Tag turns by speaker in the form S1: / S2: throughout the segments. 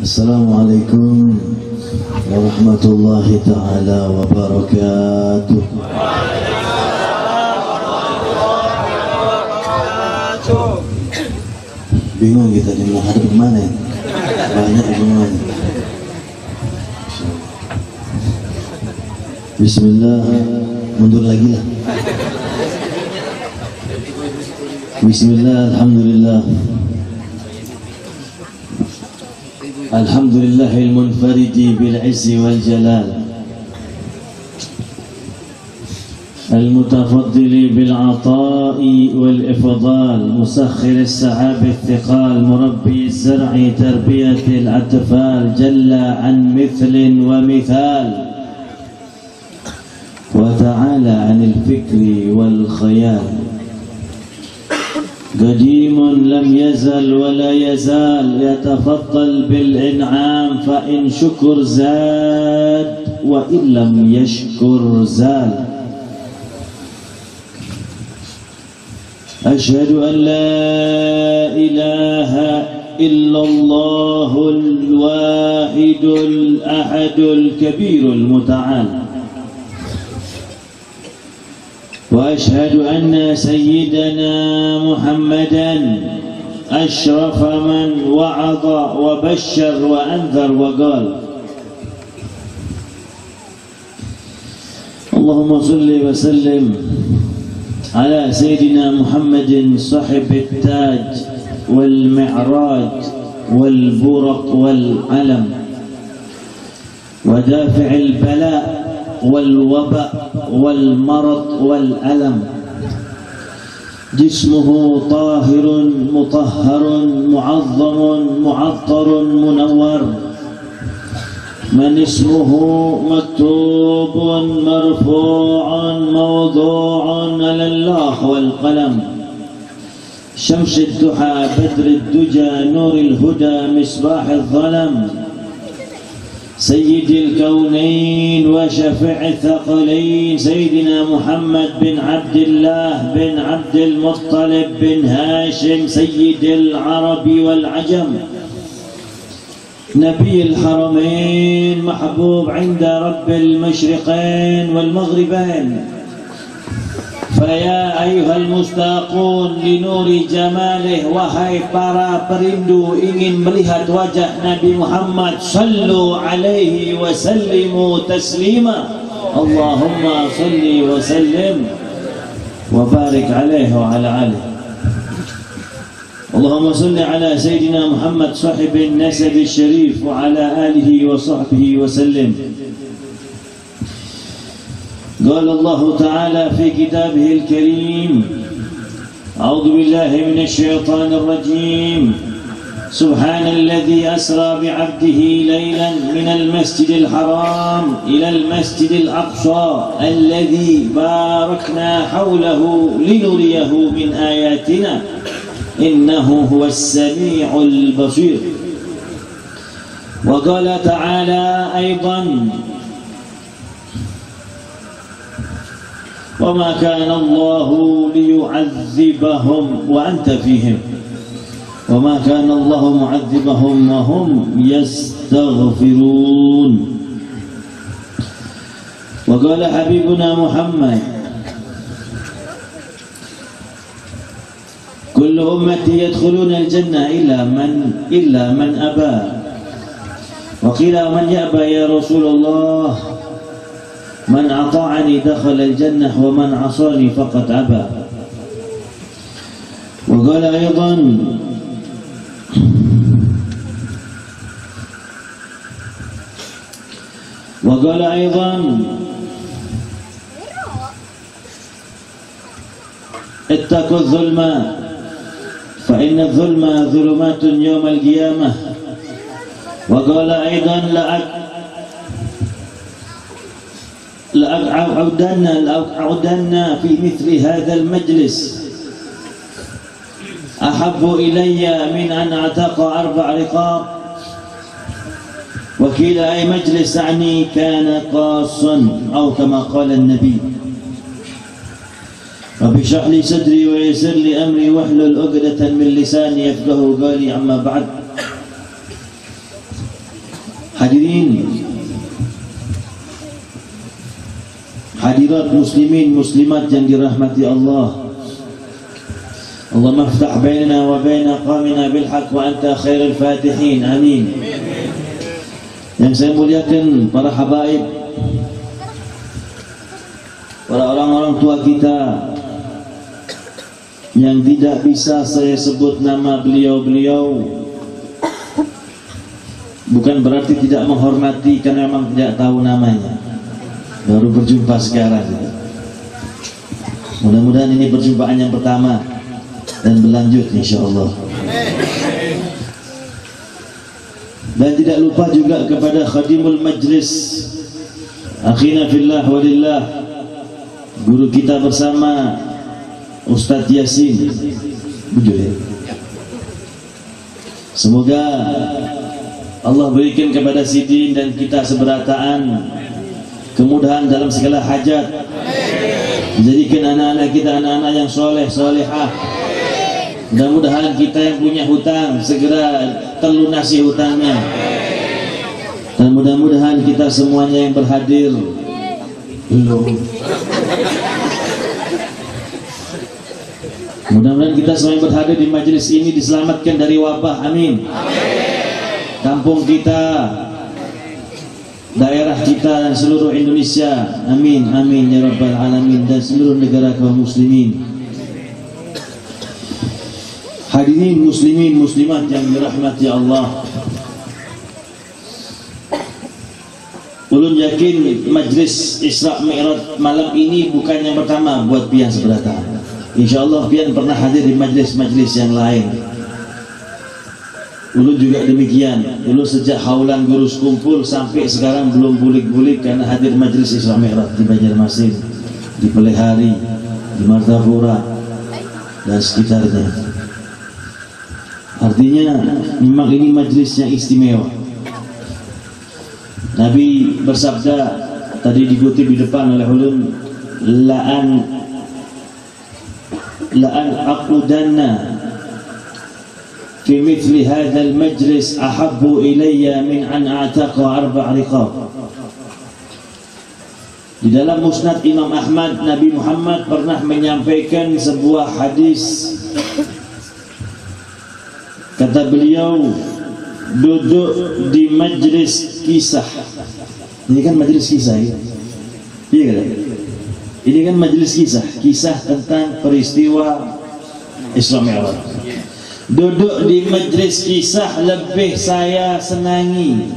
S1: Assalamualaikum warahmatullahi ta'ala wabarakatuh. Bingung kita di menghadap kemana ya? Banyak bingung. Bismillah, mundur lagi lah. Bismillah, alhamdulillah. Alhamdulillahil munfaridi bil izzi wal jalal, المتفضل بالعطاء والإفضال، مسخر السحاب الثقال، مربي الزرع تربية الأطفال، جل عن مثل ومثال، وتعالى عن الفكر والخيال، قديم لم يزل ولا يزال يتفضل بالإنعام، فإن شكر زاد وإن لم يشكر زال. أشهد أن لا إله إلا الله الواحد الأحد الكبير المتعال، وأشهد أن سيدنا محمدا أشرف من وعظ وبشر وأنذر وقال. اللهم صل وسلم على سيدنا محمد صاحب التاج والمعراج والبرق والعلم، ودافع البلاء والوباء والمرض والألم، جسمه طاهر مطهر معظم معطر منور، من اسمه مكتوب مرفوع موضوع على اللوح والقلم، شمس الضحى بدر الدجى نور الهدى مصباح الظلم، سيد الكونين وشفيع الثقلين، سيدنا محمد بن عبد الله بن عبد المطلب بن هاشم، سيد العرب والعجم، نبي الحرمين، محبوب عند رب المشرقين والمغربين. فيا أيها المستاقون لنور جماله، wahai para perindu ingin melihat wajah Nabi Muhammad, sallu alaihi wa sallimu taslima, Allahumma salli wa sallim wa barik alaihi wa ala alihi. اللهم صل على سيدنا محمد صاحب النسب الشريف وعلى آله وصحبه وسلم. قال الله تعالى في كتابه الكريم: أعوذ بالله من الشيطان الرجيم، سبحان الذي أسرى بعبده ليلا من المسجد الحرام إلى المسجد الأقصى الذي باركنا حوله لنريه من آياتنا إنه هو السميع البصير. وقال تعالى أيضا: وما كان الله ليعذبهم وأنت فيهم وما كان الله معذبهم وهم يستغفرون. وقال حبيبنا محمد: كل أمتي يدخلون الجنة إلا من أبى. وقيل: من يأبى يا رسول الله؟ من أطاعني دخل الجنة ومن عصاني فقد أبى. وقال أيضا اتقوا الظلم فإن الظلم ظلمات يوم القيامة. وقال أيضا: لأقعدن في مثل هذا المجلس أحب إلي من أن أعتق 4 رقاب. وكيل أي مجلس أعني كان قاصا أو كما قال النبي. رب اشرح لي صدري ويسر لي أمري واحلل عقدة من لساني يفقهوا قولي. أما بعد، Hadirin hadirat muslimin muslimat yang dirahmati Allah. Allahumma iftah bainana wa baina qawmina bil haqq wa anta khairul fatihin. Amin. Yang saya muliakan para habaib, para orang-orang tua kita yang tidak bisa saya sebut nama beliau-beliau, bukan berarti tidak menghormati, karena memang tidak tahu namanya, baru berjumpa sekarang. Mudah-mudahan ini perjumpaan yang pertama dan berlanjut insyaallah. Dan tidak lupa juga kepada khadimul majlis, akhina fillah walillah, guru kita bersama Ustadz Yasin. Semoga Allah berikan kepada Sidin dan kita seberataan kemudahan dalam segala hajat, menjadikan anak-anak kita anak-anak yang soleh solehah. Mudah-mudahan kita yang punya hutang segera terlunasi hutangnya, dan mudah-mudahan kita semuanya yang berhadir mudah-mudahan kita semua yang berhadir di majelis ini diselamatkan dari wabah. Amin. Kampung kita, daerah kita dan seluruh Indonesia. Amin, amin ya rabbal alamin, dan seluruh negara kaum muslimin. Hadirin muslimin muslimat yang dirahmati Allah, ulun yakin majlis Isra Mi'raj malam ini bukan yang pertama buat pian seberata. Insyaallah pian pernah hadir di majlis-majlis yang lain. Ulun juga demikian. Ulun sejak haulan gurus kumpul sampai sekarang belum bulik-bulik karena hadir majlis Isra Mi'raj di Banjarmasin, di Pelihari, di Martapura dan sekitarnya. Artinya memang ini majlis yang istimewa. Nabi bersabda, tadi dikutip di depan oleh ulun, la'an aqudanna fi mithli hadzal majlis ahabbu ilayya min an a'taqa 4 riqab. Di dalam Musnad Imam Ahmad, Nabi Muhammad pernah menyampaikan sebuah hadis. Kata beliau, duduk di majlis kisah. Ini kan majlis kisah ya? Iya kan? Ini kan majlis kisah, kisah tentang peristiwa Isra Mi'raj. Duduk di majlis kisah lebih saya senangi,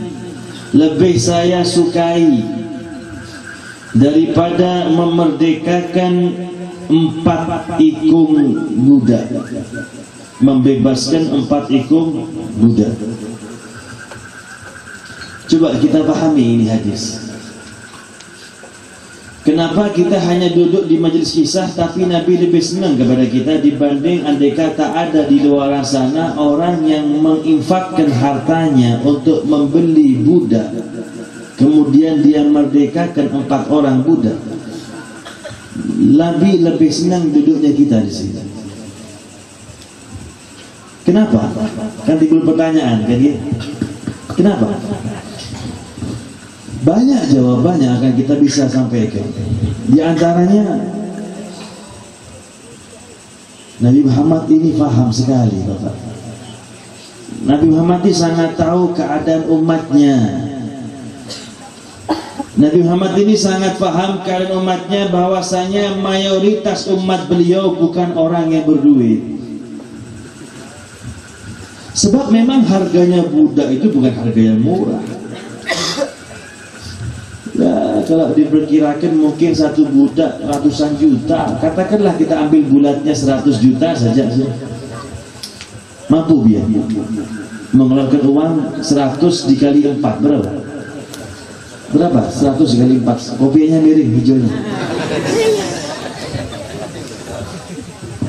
S1: lebih saya sukai daripada memerdekakan 4 ikung budak, membebaskan 4 ikung budak. Coba kita pahami ini hadis. Kenapa kita hanya duduk di majelis kisah, tapi Nabi lebih senang kepada kita dibanding andai kata ada di luar sana orang yang menginfakkan hartanya untuk membeli budak, kemudian dia merdekakan 4 orang budak. Nabi lebih senang duduknya kita di sini. Kenapa? Kan timbul pertanyaan kan ya? Kenapa? Banyak jawabannya akan kita bisa sampaikan. Di antaranya Nabi Muhammad ini paham sekali, Bapak. Nabi Muhammad ini sangat tahu keadaan umatnya. Nabi Muhammad ini sangat paham keadaan umatnya, bahwasanya mayoritas umat beliau bukan orang yang berduit. Sebab memang harganya budak itu bukan harga yang murah. Ya, kalau diperkirakan mungkin satu budak ratusan juta. Katakanlah kita ambil bulatnya 100 juta saja. Mampu dia mengeluarkan uang 100 dikali 4 berapa? Berapa? 100 dikali 4. Kopinya miring hijaunya.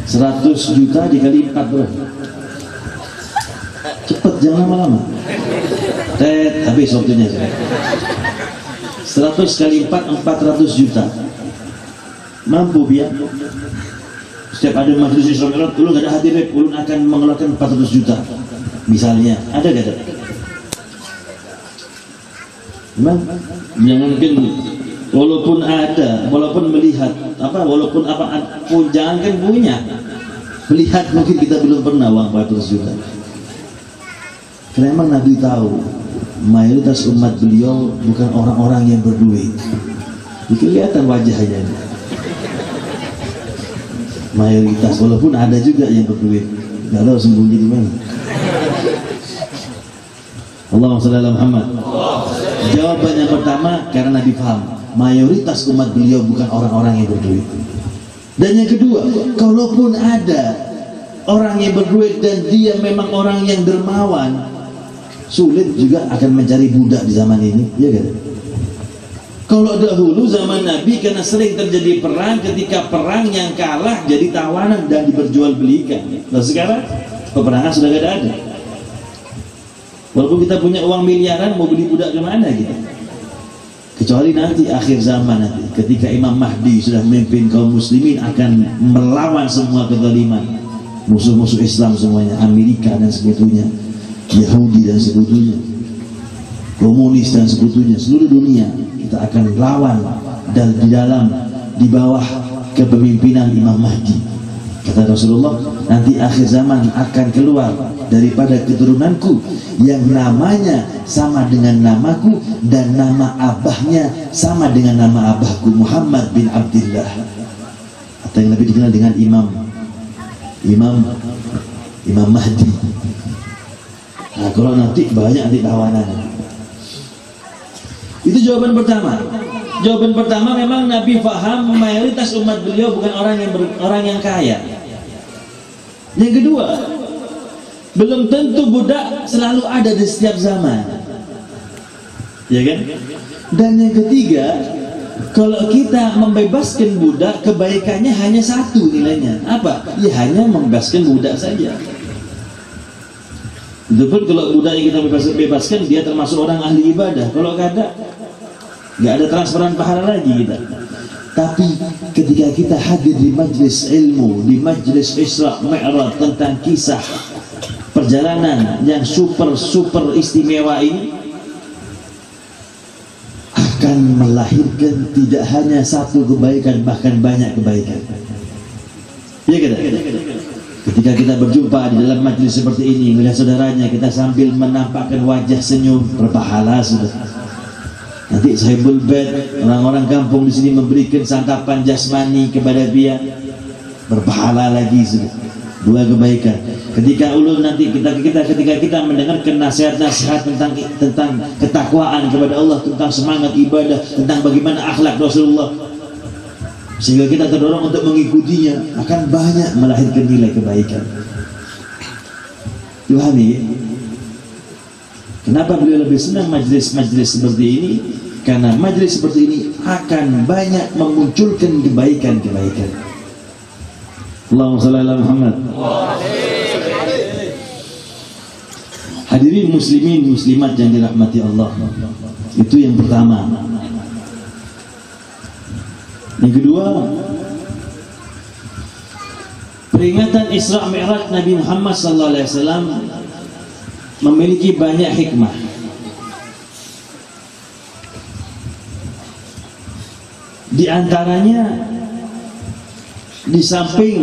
S1: 100 juta dikali 4 berapa? Cepet, jangan lama-lama. Habis waktunya. 100 kali 4, 400 juta. Mampu dia. Setiap ada majelis Isra Mi'raj, ulun gak ada hadir, ulun akan mengeluarkan 400 juta. Misalnya, ada gak ada? Memang jangankan walaupun ada, walaupun melihat walaupun pun jangankan punya, melihat mungkin kita belum pernah uang 400 juta. Karena memang Nabi tahu mayoritas umat beliau bukan orang-orang yang berduit. Kelihatan wajahnya. Mayoritas, walaupun ada juga yang berduit, nggak tahu sembunyi di mana. Allahumma shalli ala Muhammad. Jawaban yang pertama karena Nabi paham mayoritas umat beliau bukan orang-orang yang berduit. Dan yang kedua, kalaupun ada orang yang berduit dan dia memang orang yang dermawan, sulit juga akan mencari budak di zaman ini, ya kan? Kalau dahulu zaman Nabi karena sering terjadi perang, ketika perang yang kalah jadi tawanan dan diperjualbelikan. Nah sekarang peperangan sudah tidak ada. Walaupun kita punya uang miliaran, mau beli budak kemana kita? Kecuali nanti akhir zaman nanti, ketika Imam Mahdi sudah memimpin kaum muslimin akan melawan semua kezaliman, musuh-musuh Islam semuanya, Amerika dan sekutunya, Yahudi dan sekutunya, komunis dan sekutunya, seluruh dunia kita akan lawan dan di bawah kepemimpinan Imam Mahdi. Kata Rasulullah, nanti akhir zaman akan keluar daripada keturunanku yang namanya sama dengan namaku dan nama abahnya sama dengan nama abahku, Muhammad bin Abdullah, atau yang lebih dikenal dengan Imam Mahdi. Nah, kalau nanti banyak nanti tawanan. Itu jawaban pertama. Jawaban pertama memang Nabi faham mayoritas umat beliau bukan orang yang kaya. Yang kedua, belum tentu budak selalu ada di setiap zaman, ya kan? Dan yang ketiga, kalau kita membebaskan budak, kebaikannya hanya satu nilainya. Apa? Ya hanya membebaskan budak saja. Itu pun kalau budak yang kita bebaskan dia termasuk orang ahli ibadah. Kalau nggak ada transferan pahala lagi kita. Tapi ketika kita hadir di majlis ilmu, di majlis Isra Mi'raj tentang kisah perjalanan yang super istimewa ini, akan melahirkan tidak hanya satu kebaikan, bahkan banyak kebaikan. Ya kita. Ketika kita berjumpa di dalam majlis seperti ini, melihat saudaranya, kita sambil menampakkan wajah senyum, berpahala sudah. Nanti sahibul bait, orang-orang kampung di sini memberikan santapan jasmani kepada dia, berpahala lagi sudah. Dua kebaikan. Ketika ketika kita mendengarkan nasihat-nasihat tentang ketakwaan kepada Allah, tentang semangat ibadah, tentang bagaimana akhlak Rasulullah, sehingga kita terdorong untuk mengikutinya, akan banyak melahirkan nilai kebaikan. Pahami ya? Kenapa beliau lebih senang majlis-majlis seperti ini? Karena majlis seperti ini akan banyak memunculkan kebaikan-kebaikan. Allahumma shalli ala Muhammad. Hadirin muslimin muslimat yang dirahmati Allah. Itu yang pertama. Yang kedua, peringatan Isra Mi'raj Nabi Muhammad SAW memiliki banyak hikmah. Di antaranya, di samping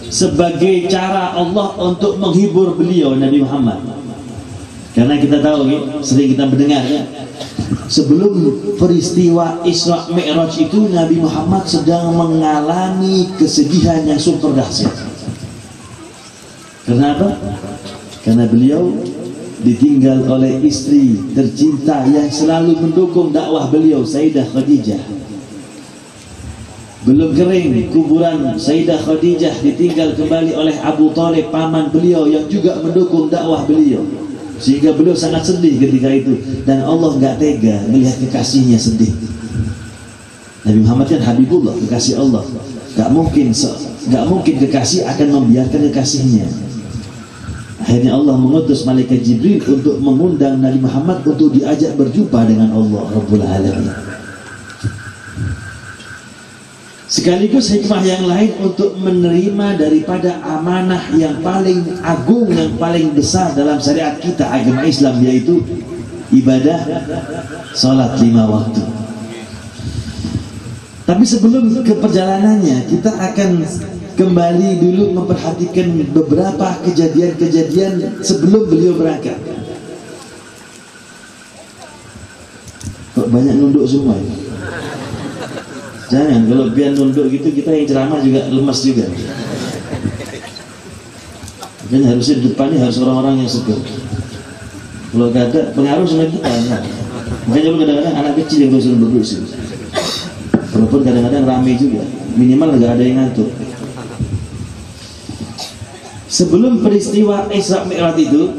S1: sebagai cara Allah untuk menghibur beliau Nabi Muhammad, karena kita tahu sering kita mendengar ya, sebelum peristiwa Isra Mi'raj itu Nabi Muhammad sedang mengalami kesedihan yang super dahsyat. Kenapa? Karena beliau ditinggal oleh istri tercinta yang selalu mendukung dakwah beliau, Sayyidah Khadijah. Belum kering kuburan Sayyidah Khadijah, ditinggal kembali oleh Abu Thalib, paman beliau yang juga mendukung dakwah beliau, sehingga beliau sangat sedih ketika itu. Dan Allah nggak tega melihat kekasihnya sedih. Nabi Muhammad kan Habibullah, kekasih Allah. Nggak mungkin kekasih akan membiarkan kekasihnya. Akhirnya Allah mengutus malaikat Jibril untuk mengundang Nabi Muhammad untuk diajak berjumpa dengan Allah Rabbul Alamin. Sekaligus hikmah yang lain untuk menerima daripada amanah yang paling agung, yang paling besar dalam syariat kita, agama Islam, yaitu ibadah sholat 5 waktu. Tapi sebelum ke perjalanannya, kita akan kembali dulu memperhatikan beberapa kejadian-kejadian sebelum beliau berangkat. Kok banyak nunduk semua ya? Jangan, kalau biar nunduk gitu kita yang ceramah juga lemas juga. Dan harusnya depannya harus orang-orang yang segar. Kalau gak ada pengaruh sama kita, nah. Makanya lu kadang-kadang anak kecil yang suruh duduk sih. Walaupun kadang-kadang ramai juga, minimal nggak ada yang ngatur. Sebelum peristiwa Isra Mi'raj itu,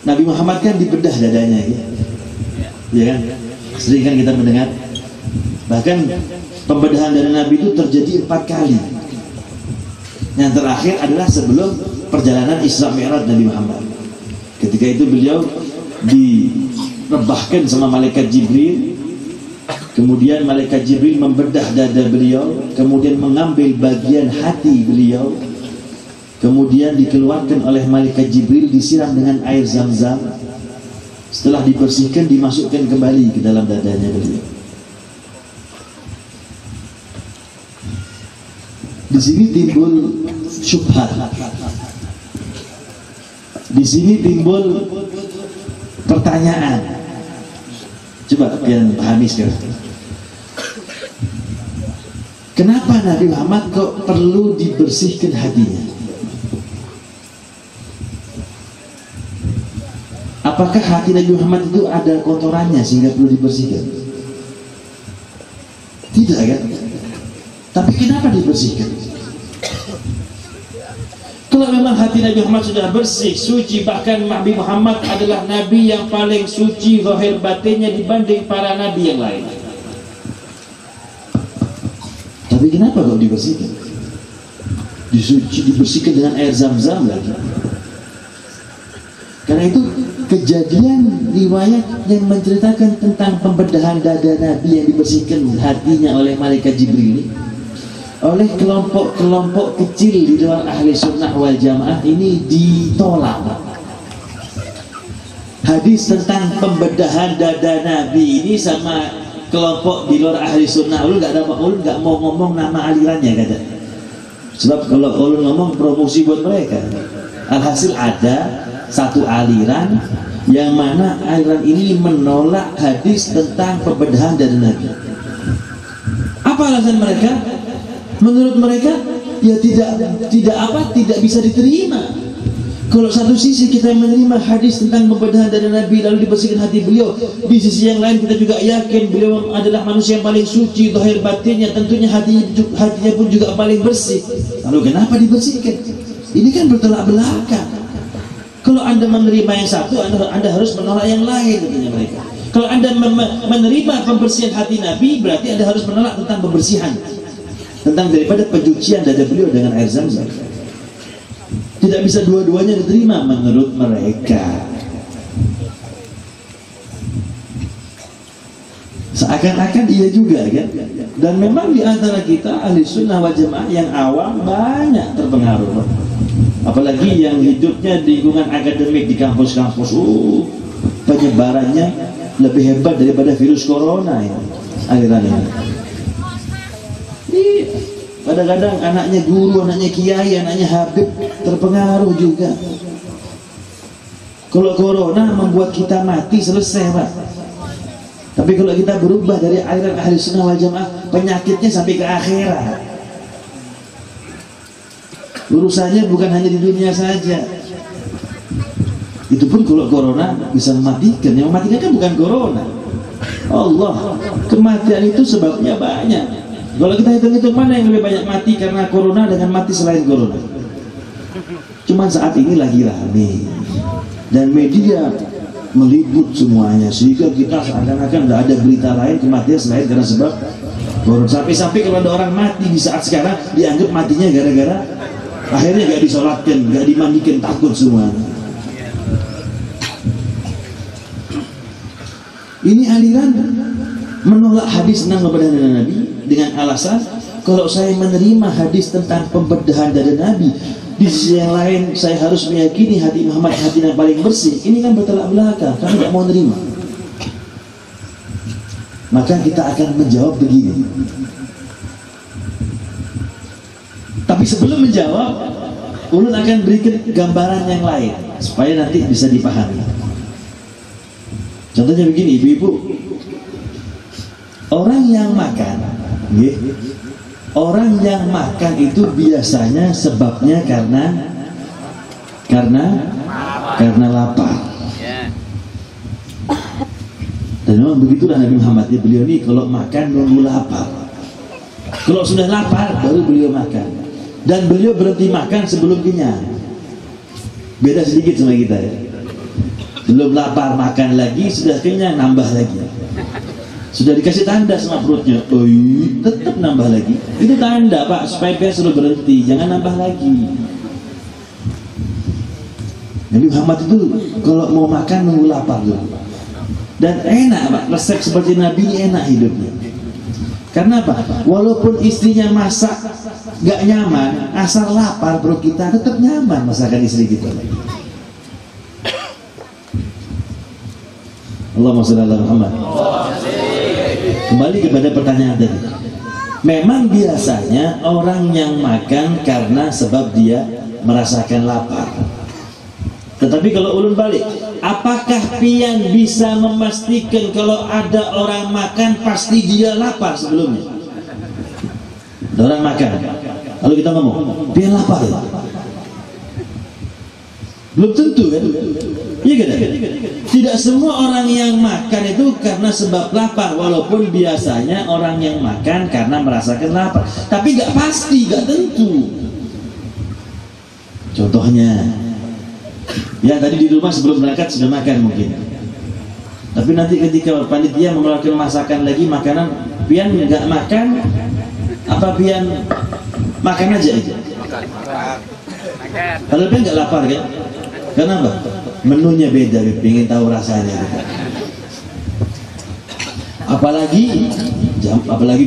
S1: Nabi Muhammad kan dibedah dadanya, ya kan? Sering kan kita mendengar. Bahkan pembedahan dari Nabi itu terjadi 4 kali. Yang terakhir adalah sebelum perjalanan Isra Mi'raj Nabi Muhammad. Ketika itu beliau direbahkan sama malaikat Jibril. Kemudian malaikat Jibril membedah dada beliau, kemudian mengambil bagian hati beliau, kemudian dikeluarkan oleh malaikat Jibril, disiram dengan air Zam-Zam. Setelah dibersihkan, dimasukkan kembali ke dalam dadanya beliau. Di sini timbul syubhat. Di sini timbul pertanyaan. Coba kalian pahami sekarang. Kenapa Nabi Muhammad kok perlu dibersihkan hatinya? Apakah hati Nabi Muhammad itu ada kotorannya sehingga perlu dibersihkan? Tidak kan? Tapi kenapa dibersihkan? Kalau memang hati Nabi Muhammad sudah bersih, suci, bahkan Nabi Muhammad adalah Nabi yang paling suci zahir batinnya dibanding para Nabi yang lain. Tapi kenapa kok dibersihkan? Dibersihkan dengan air Zam-Zam lagi. Karena itu kejadian riwayat yang menceritakan tentang pembedahan dada Nabi yang dibersihkan hatinya oleh malaikat Jibril oleh kelompok-kelompok kecil di luar ahli sunnah wal jamaah ini ditolak. Hadis tentang pembedahan dada Nabi ini sama kelompok di luar ahli sunnah, ulun nggak mau ngomong nama alirannya kata. Sebab kalau ulun ngomong promosi buat mereka. Alhasil ada satu aliran yang mana aliran ini menolak hadis tentang pembedahan dada Nabi. Apa alasan mereka? Menurut mereka ya tidak bisa diterima. Kalau satu sisi kita menerima hadis tentang pembedahan dada Nabi lalu dibersihkan hati beliau, di sisi yang lain kita juga yakin beliau adalah manusia yang paling suci zahir batinnya, tentunya hatinya pun juga paling bersih. Lalu kenapa dibersihkan? Ini kan bertolak belakang. Kalau Anda menerima yang satu, Anda harus menolak yang lain, katanya mereka. Kalau Anda menerima pembersihan hati Nabi, berarti Anda harus menolak tentang pembersihan, tentang daripada pencucian dada beliau dengan air Zam-Zam. Tidak bisa dua-duanya diterima menurut mereka. Seakan-akan iya juga kan. Dan memang di antara kita ahli sunnah wal jamaah yang awam banyak terpengaruh. Apalagi yang hidupnya di lingkungan akademik di kampus-kampus, penyebarannya lebih hebat daripada virus corona ya, aliran ini. Kadang-kadang anaknya guru, anaknya kiai, anaknya habib terpengaruh juga. Kalau corona membuat kita mati, selesai Pak. Tapi kalau kita berubah dari aliran ahli sunnah wal jamaah, penyakitnya sampai ke akhirat. Urusannya bukan hanya di dunia saja. Itu pun kalau corona bisa mematikan. Yang mematikan kan bukan corona, Allah. Kematian itu sebabnya banyak. Kalau kita hitung-hitung mana yang lebih banyak mati karena corona dengan mati selain corona. Cuman saat ini lagi rame dan media meliput semuanya sehingga kita seakan-akan tidak ada berita lain kematian selain karena sebab corona. Sampai-sampai kalau ada orang mati di saat sekarang dianggap matinya gara-gara akhirnya gak disolatkan, gak dimandikan, takut semua. Ini aliran menolak hadis tentang pembedahan dada Nabi dengan alasan kalau saya menerima hadis tentang pembedahan dada Nabi Di sisi yang lain saya harus meyakini hati Muhammad hati yang paling bersih. Ini kan bertolak belakang, kami tidak mau nerima. Maka kita akan menjawab begini. Tapi sebelum menjawab, ulun akan berikan gambaran yang lain supaya nanti bisa dipahami. Contohnya begini, ibu-ibu, orang yang makan, orang yang makan itu biasanya sebabnya karena lapar. Dan memang begitulah Nabi Muhammad, beliau ini kalau makan nunggu lapar. Kalau sudah lapar baru beliau makan. Dan beliau berhenti makan sebelum kenyang. Beda sedikit sama kita ya. Belum lapar makan lagi, sudah kenyang nambah lagi. Sudah dikasih tanda sama perutnya, tetap nambah lagi. Itu tanda Pak, supaya dia suruh berhenti, jangan nambah lagi. Nabi Muhammad itu kalau mau makan nunggu lapar dulu. Dan enak Pak, resep seperti Nabi ini enak hidupnya. Karena apa? Walaupun istrinya masak gak nyaman, asal lapar perut kita tetap nyaman masakan istri kita. Allahumma shalli ala Muhammad. Kembali kepada pertanyaan tadi. Memang biasanya orang yang makan karena sebab dia merasakan lapar. Tetapi kalau ulun balik, apakah pian bisa memastikan kalau ada orang makan pasti dia lapar sebelumnya? Ada orang makan, lalu kita ngomong, pian lapar ya? Belum tentu kan? Iya kan? Tidak semua orang yang makan itu karena sebab lapar, walaupun biasanya orang yang makan karena merasakan lapar. Tapi nggak pasti, nggak tentu. Contohnya, ya tadi di rumah sebelum berangkat sudah makan mungkin. Tapi nanti ketika panitia mengeluarkan masakan lagi makanan, pian nggak makan, apa pian makan aja? Kalau pian nggak lapar kan? Kenapa? Menunya beda, pengen tahu rasanya. Apalagi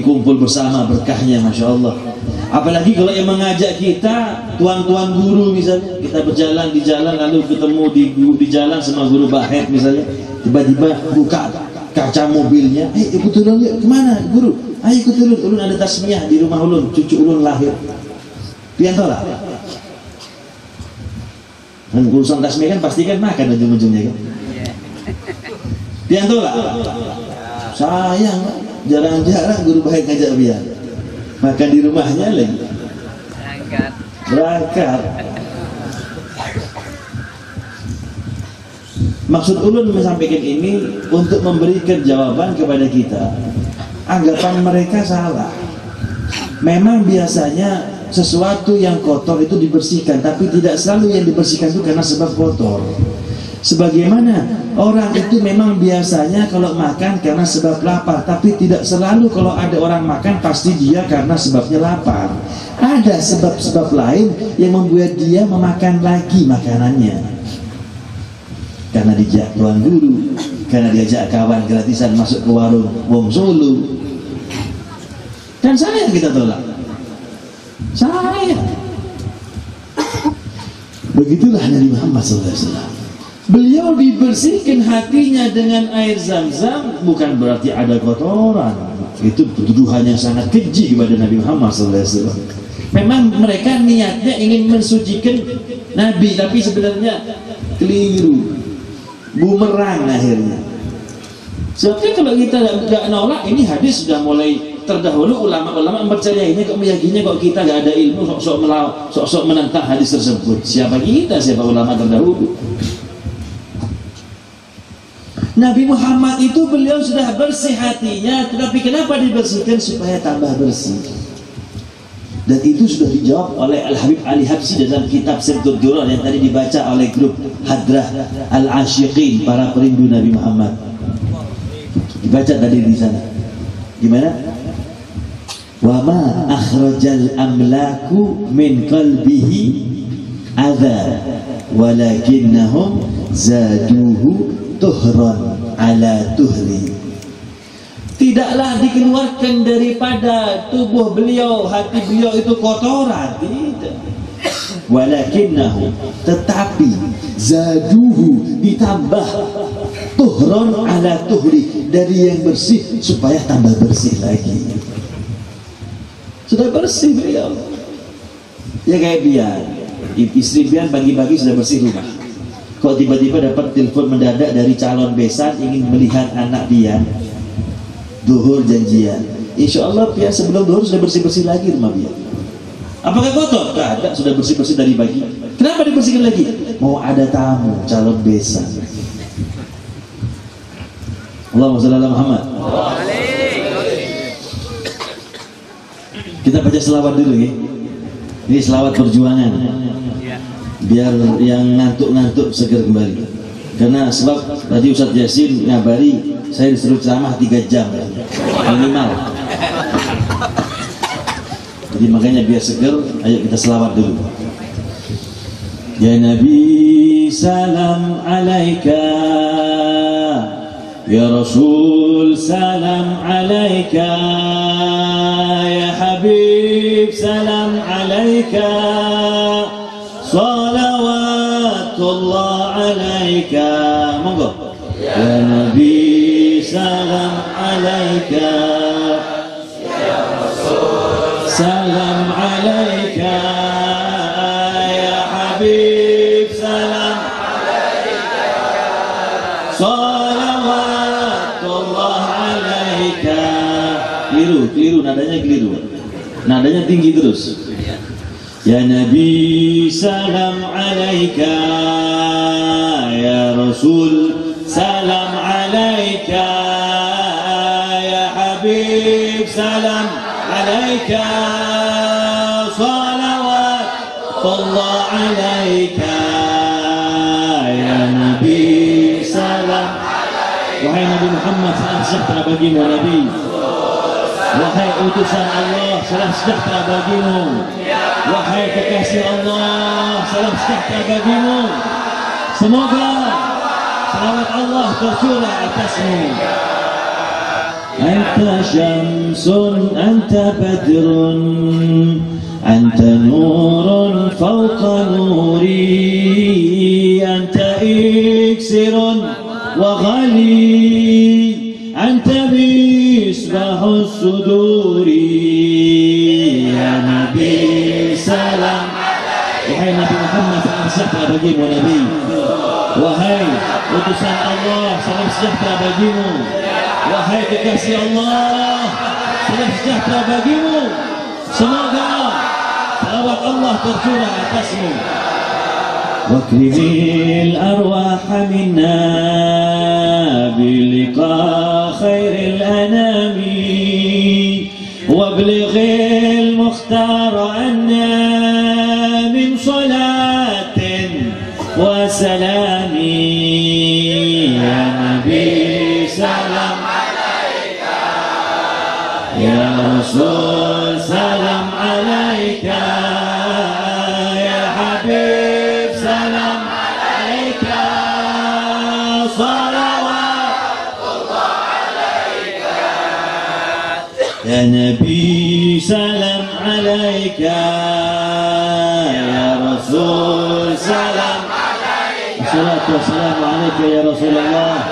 S1: kumpul bersama berkahnya, masya Allah. Apalagi kalau yang mengajak kita tuan-tuan guru misalnya, kita berjalan di jalan lalu ketemu di jalan sama guru bahet misalnya, tiba-tiba buka kaca mobilnya, ikut ulun yuk, kemana guru? Ayo ikut ulun ada tasmiyah di rumah ulun, cucu ulun lahir. Pian tolak. Dan urusan tasmiyah kan pasti kan makan ujung-ujungnya kan. Pian tolak. Sayang, jarang-jarang guru bahet ngajak pian. Makan di rumahnya lagi. Berangkat. Maksud ulun menyampaikan ini untuk memberikan jawaban kepada kita. Anggapan mereka salah. Memang biasanya sesuatu yang kotor itu dibersihkan, tapi tidak selalu yang dibersihkan itu karena sebab kotor. Sebagaimana orang itu memang biasanya kalau makan karena sebab lapar, tapi tidak selalu kalau ada orang makan pasti dia karena sebabnya lapar. Ada sebab-sebab lain yang membuat dia memakan lagi makanannya. Karena diajak tuan guru, karena diajak kawan gratisan masuk ke warung wong Solo. Dan saya kita tolak. Saya. Begitulah Nabi Muhammad SAW. Beliau dibersihkan hatinya dengan air Zam-Zam, bukan berarti ada kotoran. Itu tuduhan yang sangat keji kepada Nabi Muhammad SAW. Memang mereka niatnya ingin mensucikan Nabi, tapi sebenarnya keliru, bumerang akhirnya. Sebabnya kalau kita tidak nolak, ini hadis sudah mulai terdahulu ulama-ulama mempercayainya, kok meyakininya, kok kita nggak ada ilmu sok-sok menentang hadis tersebut. Siapa kita, siapa ulama terdahulu? Nabi Muhammad itu beliau sudah bersih hatinya, tetapi kenapa dibersihkan? Supaya tambah bersih. Dan itu sudah dijawab oleh Al-Habib Ali Habsyi dalam kitab Sirtul Durar yang tadi dibaca oleh grup Hadrah Al-Asyiqin, para perindu Nabi Muhammad. Dibaca tadi di sana. Gimana? Wa ma akhrajal amlaku min qalbihi adza walakinnahum zaduhu tuhran ala tuhri. Tidaklah dikeluarkan daripada tubuh beliau, hati beliau itu kotoran, tidak. walakinnahu, tetapi zaduhu, ditambah tuhron ala tuhri, dari yang bersih supaya tambah bersih lagi. Sudah bersih beliau ya, kayak Bian, istri Bian pagi-pagi sudah bersih rumah. Kok tiba-tiba dapat telepon mendadak dari calon besan ingin melihat anak Bian, duhur janjian. Insya Allah Bian sebelum duhur sudah bersih-bersih lagi rumah Bian. Apakah kotor? Tidak ada, sudah bersih-bersih dari pagi. Kenapa dibersihkan lagi? Mau ada tamu calon besan. Allahumma shalli ala Muhammad. Kita baca selawat dulu ya. Ini selawat perjuangan, biar yang ngantuk-ngantuk seger kembali. Karena sebab tadi Ustadz Yasin ngabari saya disuruh ceramah 3 jam minimal. Jadi makanya biar seger, ayo kita selawat dulu. Ya Nabi salam alaika, ya Rasul salam alaika, ya Habib salam alaika, salawatullah alaika. Monggo. Ya Nabi salam alaika, ya Rasul salam alaika, ya Habib salam alaika, salawatullah alaika. Keliru, nadanya keliru. Nadanya tinggi terus. Ya Nabi salam alaika, ya Rasul salam alaika, ya Habib salam alaika, salawatullah alaika, ya Nabi salam alaika. Wahai Nabi Muhammad, salam sejahtera bagimu Nabi. Wahai utusan Allah, salam sejahtera bagimu. Wahai kekasih Allah, salam sejahtera bagimu. Semoga salawat Allah tercurah atasmu. Anta syamsun, anta badrun, anta nurun fawqa nuri, anta iksirun wa ghali, anta misbahus suduri. Ya Nabi salam. Wahai Nabi Muhammad, salam sejahtera bagimu Nabi. Wahai utusan Allah, salam sejahtera bagimu. Wahai kekasih Allah, salam sejahtera bagimu. Semoga salawat Allah tercurah atasmu. Wakrimil arwaha minna biliqa khairil anami, wablighil mukhtar anna min salatin wa salami. Ya Nabi salam alaika, ya Rasul salam alaika, ya Habib salam alaika, salawatullah alaika. Ya Nabi salam alaika, ya Rasul salam alaika. Assalatu wassalamu alaika ya Rasulullah.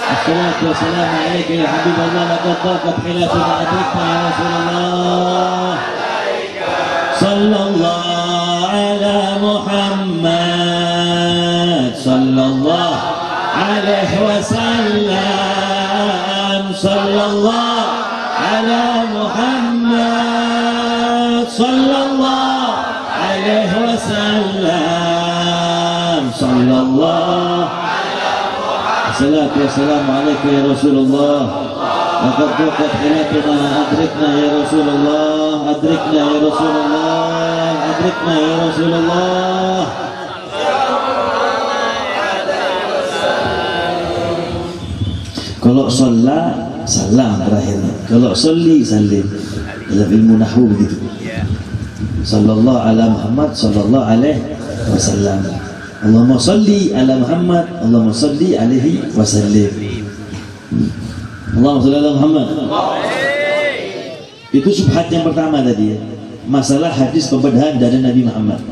S1: Assalatu wassalamu alaika ya Habib Allah. Laqad taqat khilatuna adrikna ya Rasulullah. Sallallahu ala Muhammad, sallallahu alaihi wasallam, sallallahu ala Muhammad, sallallahu alaihi wasallam, sallallahu ala Muhammad. Assalatu wassalamu alaika ya Rasulullah. Laqad taqat khilatuna adrikna ya Rasulullah. Adrikna ya Rasulullah. Adrikna ya Rasulullah. Kalau sholat salam terakhirnya, kalau sholli salim. Dalam ilmu nahwu begitu. Sallallahu ala Muhammad, sallallahu alaihi wasallam. Allahumma sholli ala Muhammad, Allahumma sholli alaihi wasallim. Allahumma sholli ala Muhammad. Itu subhat yang pertama tadi ya. Masalah hadis pembedahan dari Nabi Muhammad.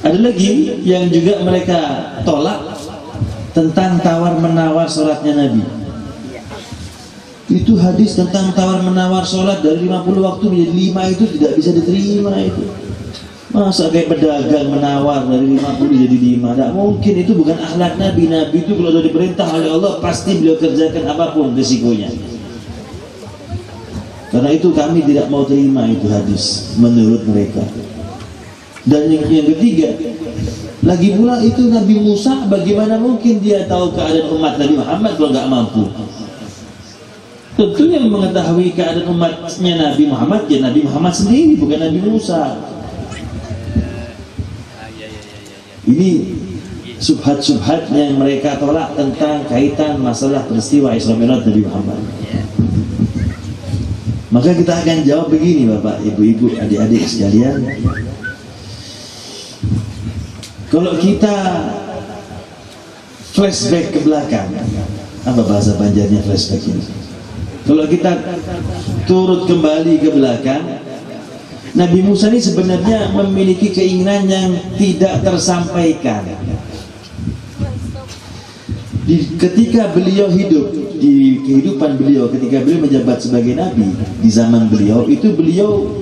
S1: Ada lagi yang juga mereka tolak tentang tawar-menawar sholatnya Nabi. Itu hadis tentang tawar-menawar sholat dari 50 waktu menjadi 5 itu tidak bisa diterima itu. Masa kayak pedagang menawar dari 50 jadi 5? Tidak mungkin, itu bukan akhlak Nabi. Nabi itu kalau sudah diperintah oleh Allah pasti beliau kerjakan apapun risikonya. Karena itu kami tidak mau terima itu hadis menurut mereka. Dan yang ketiga, lagi pula itu Nabi Musa, bagaimana mungkin dia tahu keadaan umat Nabi Muhammad kalau nggak mampu? Tentu yang mengetahui keadaan umatnya Nabi Muhammad ya Nabi Muhammad sendiri, bukan Nabi Musa. Ini subhat-subhat yang mereka tolak tentang kaitan masalah peristiwa Isra Mi'raj Nabi Muhammad. Maka kita akan jawab begini, Bapak, Ibu-ibu, adik-adik sekalian. Kalau kita flashback ke belakang, apa bahasa Banjarnya flashback ini? Kalau kita turut kembali ke belakang, Nabi Musa ini sebenarnya memiliki keinginan yang tidak tersampaikan. Ketika beliau hidup, di kehidupan beliau, ketika beliau menjabat sebagai Nabi, di zaman beliau, itu beliau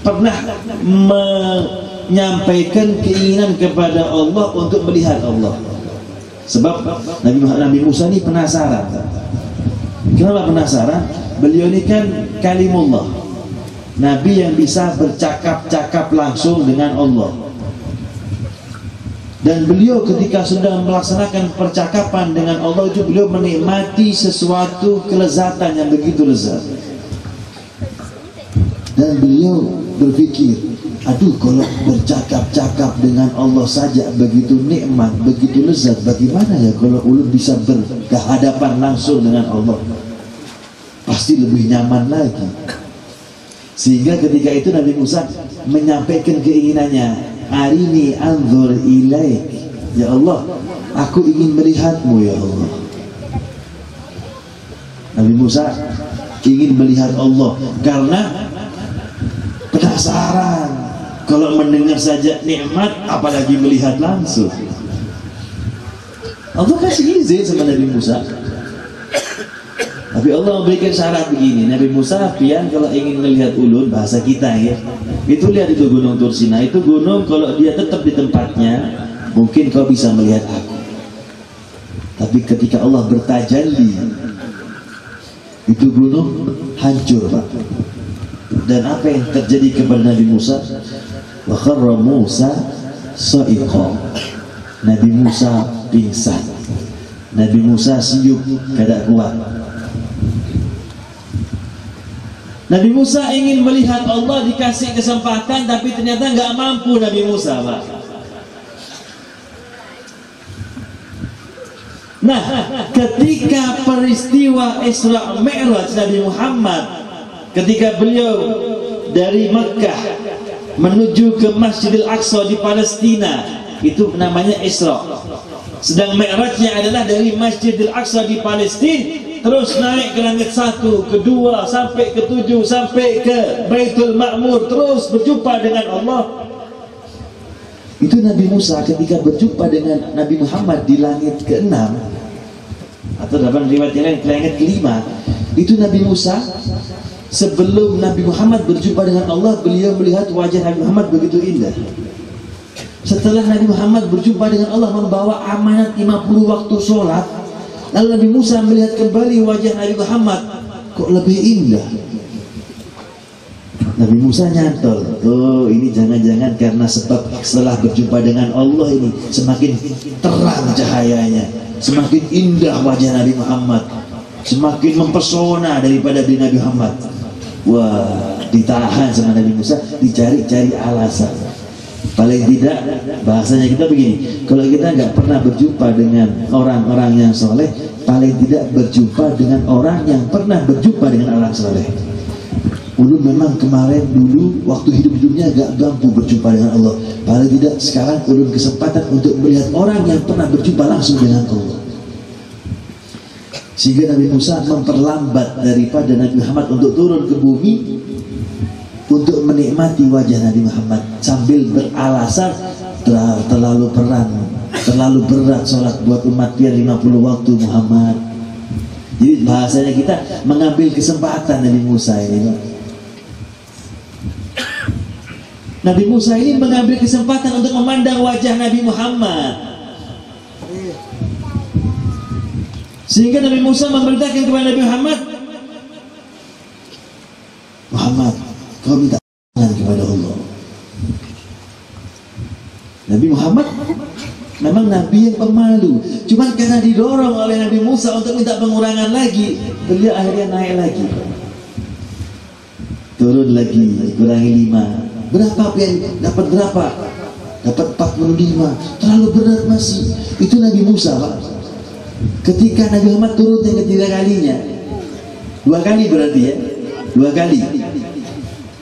S1: pernah menyampaikan keinginan kepada Allah untuk melihat Allah. Sebab Nabi Musa ini penasaran. Kenapa penasaran? Beliau ini kan kalimullah, Nabi yang bisa bercakap-cakap langsung dengan Allah. Dan beliau ketika sudah melaksanakan percakapan dengan Allah itu, beliau menikmati sesuatu kelezatan yang begitu lezat. Dan beliau berpikir, aduh, kalau bercakap-cakap dengan Allah saja begitu nikmat, begitu lezat, bagaimana ya kalau ulun bisa berhadapan langsung dengan Allah? Pasti lebih nyaman lagi. Sehingga ketika itu Nabi Musa menyampaikan keinginannya, arini anzur ilaik, ya Allah, aku ingin melihatmu ya Allah. Nabi Musa ingin melihat Allah karena penasaran. Kalau mendengar saja nikmat, apalagi melihat langsung. Allah kasih izin sama Nabi Musa. Tapi Allah memberikan syarat begini, Nabi Musa, pian kalau ingin melihat ulun, bahasa kita ya, itu lihat itu gunung Tursina. Itu gunung kalau dia tetap di tempatnya, mungkin kau bisa melihat aku. Tapi ketika Allah bertajalli, itu gunung hancur, Pak. Dan apa yang terjadi kepada Nabi Musa? Wa kharra Musa sa'iqa. Nabi Musa pingsan. Nabi Musa siup kada kuat. Nabi Musa ingin melihat Allah, dikasih kesempatan, tapi ternyata nggak mampu Nabi Musa, Pak. Nah, ketika peristiwa Isra Mi'raj Nabi Muhammad, ketika beliau dari Mekah menuju ke Masjidil Aqsa di Palestina, itu namanya Isra. Sedang Mi'rajnya adalah dari Masjidil Aqsa di Palestina terus naik ke langit 1, kedua, sampai ke 7, sampai ke Baitul Ma'mur, terus berjumpa dengan Allah. Itu Nabi Musa ketika berjumpa dengan Nabi Muhammad di langit ke-6, atau dalam riwayat yang lain ke langit ke-5, itu Nabi Musa sebelum Nabi Muhammad berjumpa dengan Allah, beliau melihat wajah Nabi Muhammad begitu indah. Setelah Nabi Muhammad berjumpa dengan Allah membawa amanat 50 waktu sholat, lalu Nabi Musa melihat kembali wajah Nabi Muhammad, kok lebih indah. Nabi Musa nyantol, oh ini jangan-jangan karena sebab setelah berjumpa dengan Allah ini semakin terang cahayanya, semakin indah wajah Nabi Muhammad, semakin mempesona daripada Nabi Muhammad. Wah, ditahan sama Nabi Musa, dicari-cari alasan. Paling tidak bahasanya kita begini, kalau kita nggak pernah berjumpa dengan orang-orang yang soleh, paling tidak berjumpa dengan orang yang pernah berjumpa dengan orang soleh. Ulun memang kemarin dulu waktu hidup-hidupnya agak mampu berjumpa dengan Allah, paling tidak sekarang ulun kesempatan untuk melihat orang yang pernah berjumpa langsung dengan Allah. Sehingga Nabi Musa memperlambat daripada Nabi Muhammad untuk turun ke bumi untuk menikmati wajah Nabi Muhammad, sambil beralasan terlalu berat sholat buat umat dia 50 waktu Muhammad. Jadi bahasanya kita mengambil kesempatan Nabi Musa ini. Nabi Musa ini mengambil kesempatan untuk memandang wajah Nabi Muhammad, sehingga Nabi Musa memerintahkan kepada Nabi Muhammad, Muhammad, kau minta kepada Allah. Nabi Muhammad memang Nabi yang pemalu, cuman karena didorong oleh Nabi Musa untuk minta pengurangan lagi, beliau akhirnya naik lagi, turun lagi, kurangi 5. Berapa yang dapat berapa? Dapat 45. Terlalu berat masih. Itu Nabi Musa, Pak. Ketika Nabi Muhammad turun yang ketiga kalinya, 2 kali berarti ya, 2 kali.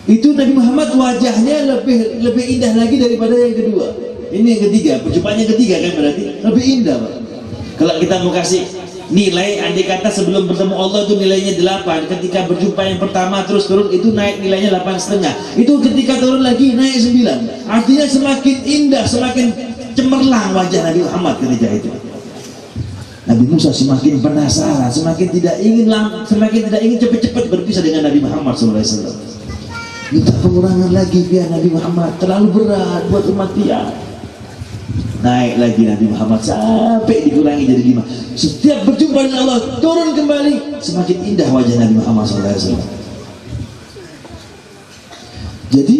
S1: Itu Nabi Muhammad wajahnya lebih indah lagi daripada yang kedua. Ini yang ketiga, perjumpaannya ketiga kan berarti lebih indah, Pak. Kalau kita mau kasih nilai, andai kata sebelum bertemu Allah itu nilainya 8, ketika berjumpa yang pertama terus turun itu naik nilainya 8,5. Itu ketika turun lagi naik 9. Artinya semakin indah, semakin cemerlang wajah Nabi Muhammad ketika itu. Nabi Musa semakin penasaran, semakin tidak ingin cepat-cepat berpisah dengan Nabi Muhammad SAW. Minta pengurangan lagi biar Nabi Muhammad, terlalu berat buat umat dia. Naik lagi Nabi Muhammad sampai dikurangi jadi 5. Setiap berjumpa dengan Allah turun kembali, semakin indah wajah Nabi Muhammad SAW. Jadi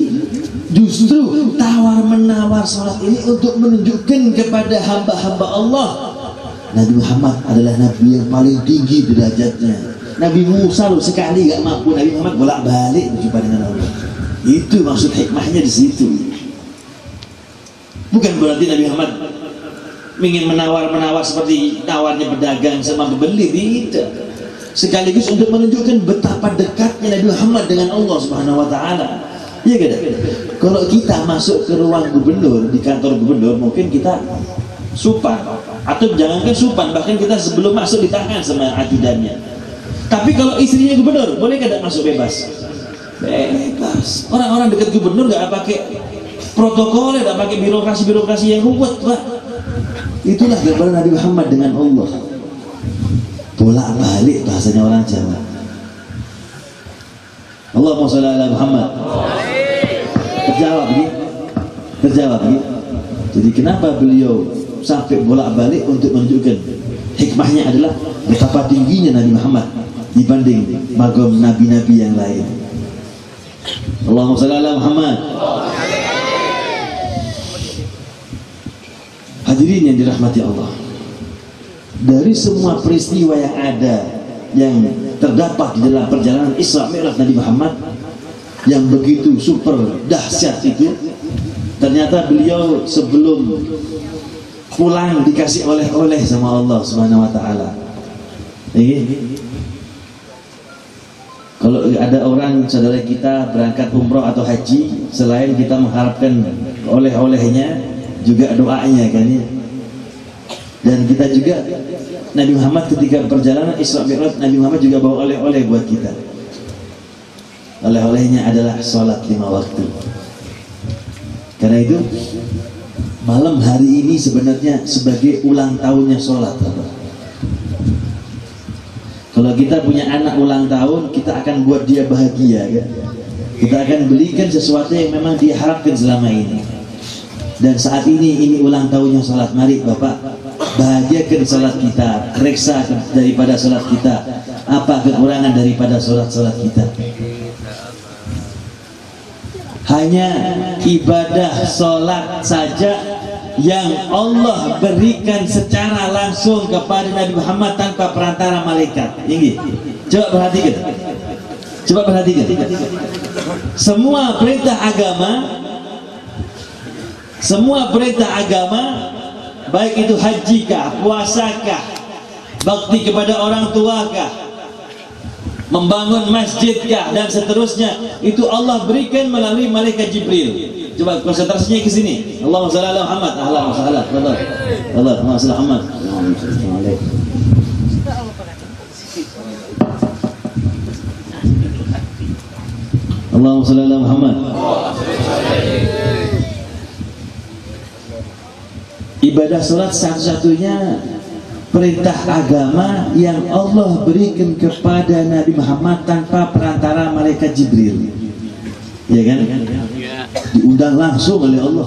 S1: justru tawar-menawar salat ini untuk menunjukkan kepada hamba-hamba Allah, Nabi Muhammad adalah Nabi yang paling tinggi derajatnya. Nabi Musa loh sekali gak mampu, Nabi Muhammad bolak-balik berjumpa dengan Allah. Itu maksud hikmahnya di situ. Bukan berarti Nabi Muhammad ingin menawar-menawar seperti tawarnya pedagang sama pembeli, tidak. Sekaligus untuk menunjukkan betapa dekatnya Nabi Muhammad dengan Allah Subhanahu wa taala. Iya kan? Kalau kita masuk ke ruang gubernur, di kantor gubernur, mungkin kita supan, atau jangankan supan, bahkan kita sebelum masuk ditahan sama atidannya. Tapi kalau istrinya gubernur, boleh tidak masuk bebas? Bebas. Orang-orang dekat gubernur nggak pakai protokol, nggak pakai birokrasi yang ruwet, Pak. Itulah gambaran Nabi Muhammad dengan Allah. Bolak-balik bahasanya orang Jawa. Allahumma sholli ala Muhammad. Terjawab ini. Jadi kenapa beliau sampai bolak-balik untuk menunjukkan hikmahnya adalah betapa tingginya Nabi Muhammad dibanding magam nabi-nabi yang lain. Allahumma sholli ala Muhammad. Hadirin yang dirahmati Allah, dari semua peristiwa yang ada, yang terdapat di dalam perjalanan Isra Mi'raj Nabi Muhammad yang begitu super dahsyat itu, ternyata beliau sebelum pulang dikasih oleh-oleh sama Allah Subhanahu wa taala. Kalau ada orang saudara kita berangkat umroh atau haji, selain kita mengharapkan oleh-olehnya, juga doanya kan ya. Dan kita juga, Nabi Muhammad ketika perjalanan Isra Mi'raj, Nabi Muhammad juga bawa oleh-oleh buat kita. Oleh-olehnya adalah sholat 5 waktu. Karena itu malam hari ini sebenarnya sebagai ulang tahunnya sholat. Kalau kita punya anak ulang tahun, kita akan buat dia bahagia kan? Kita akan belikan sesuatu yang memang dia harapkan selama ini. Dan saat ini ulang tahunnya salat. Mari Bapak bahagiakan salat kita, reksa daripada salat kita, apa kekurangan daripada salat-salat kita. Hanya ibadah salat saja yang Allah berikan secara langsung kepada Nabi Muhammad tanpa perantara malaikat. Ini coba perhatikan. Semua perintah agama, baik itu hajikah, puasakah, bakti kepada orang tuakah, membangun masjidkah, dan seterusnya, itu Allah berikan melalui malaikat Jibril. Coba konsentrasinya ke sini. Allahumma shalli ala Muhammad. Ahlan wa sahlan. Allahumma shalli ala Muhammad. Allahumma shalli ala Muhammad. ibadah sholat satu-satunya perintah agama yang Allah berikan kepada Nabi Muhammad tanpa perantara malaikat Jibril, ya kan? Diundang langsung oleh Allah.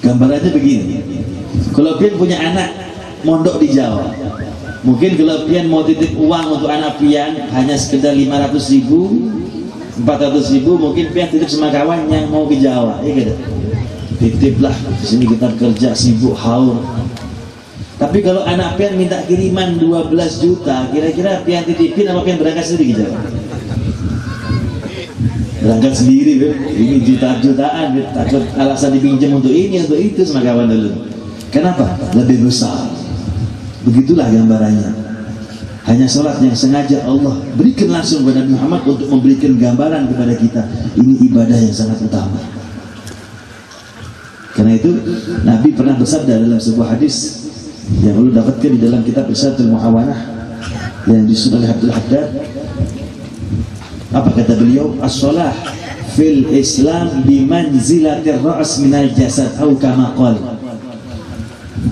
S1: Gambarannya begini, kalau pian punya anak mondok di Jawa, mungkin kalau pian mau titip uang untuk anak pian hanya sekedar 500.000, 400.000, mungkin pian titip sama kawan yang mau ke Jawa, ya gitu. Titiplah, di sini kita kerja sibuk haur. Tapi kalau anak pian minta kiriman 12 juta, kira-kira pian titipin apa pian berangkat sendiri ke Jawa? Berangkat sendiri, ini juta-jutaan, takut alasan dipinjam untuk ini, untuk itu sama kawan dulu. Kenapa? Lebih besar. Begitulah gambarannya. Hanya sholat yang sengaja Allah berikan langsung kepada Nabi Muhammad untuk memberikan gambaran kepada kita. Ini ibadah yang sangat utama. Karena itu Nabi pernah bersabda dalam sebuah hadis yang perlu dapatkan di dalam kitab Risyadatul Mu'awanah yang disusun oleh Abdul Haddad. Apa kata beliau? As-shalah fil Islam bimanzilatir ra's minal jasad atau kama qala.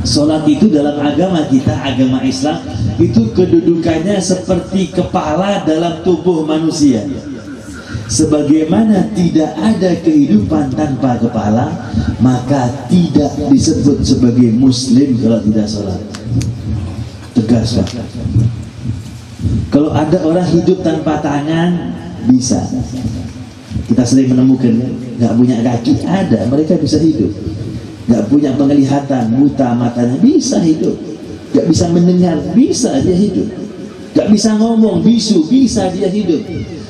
S1: Salat itu dalam agama kita, agama Islam, itu kedudukannya seperti kepala dalam tubuh manusia. Sebagaimana tidak ada kehidupan tanpa kepala, maka tidak disebut sebagai muslim kalau tidak salat. Tegas, Pak. Kalau ada orang hidup tanpa tangan, bisa. Kita sering menemukan nggak punya kaki, ada, mereka bisa hidup. Nggak punya penglihatan, buta matanya, bisa hidup. Nggak bisa mendengar, bisa dia hidup. Nggak bisa ngomong, bisu, bisa dia hidup.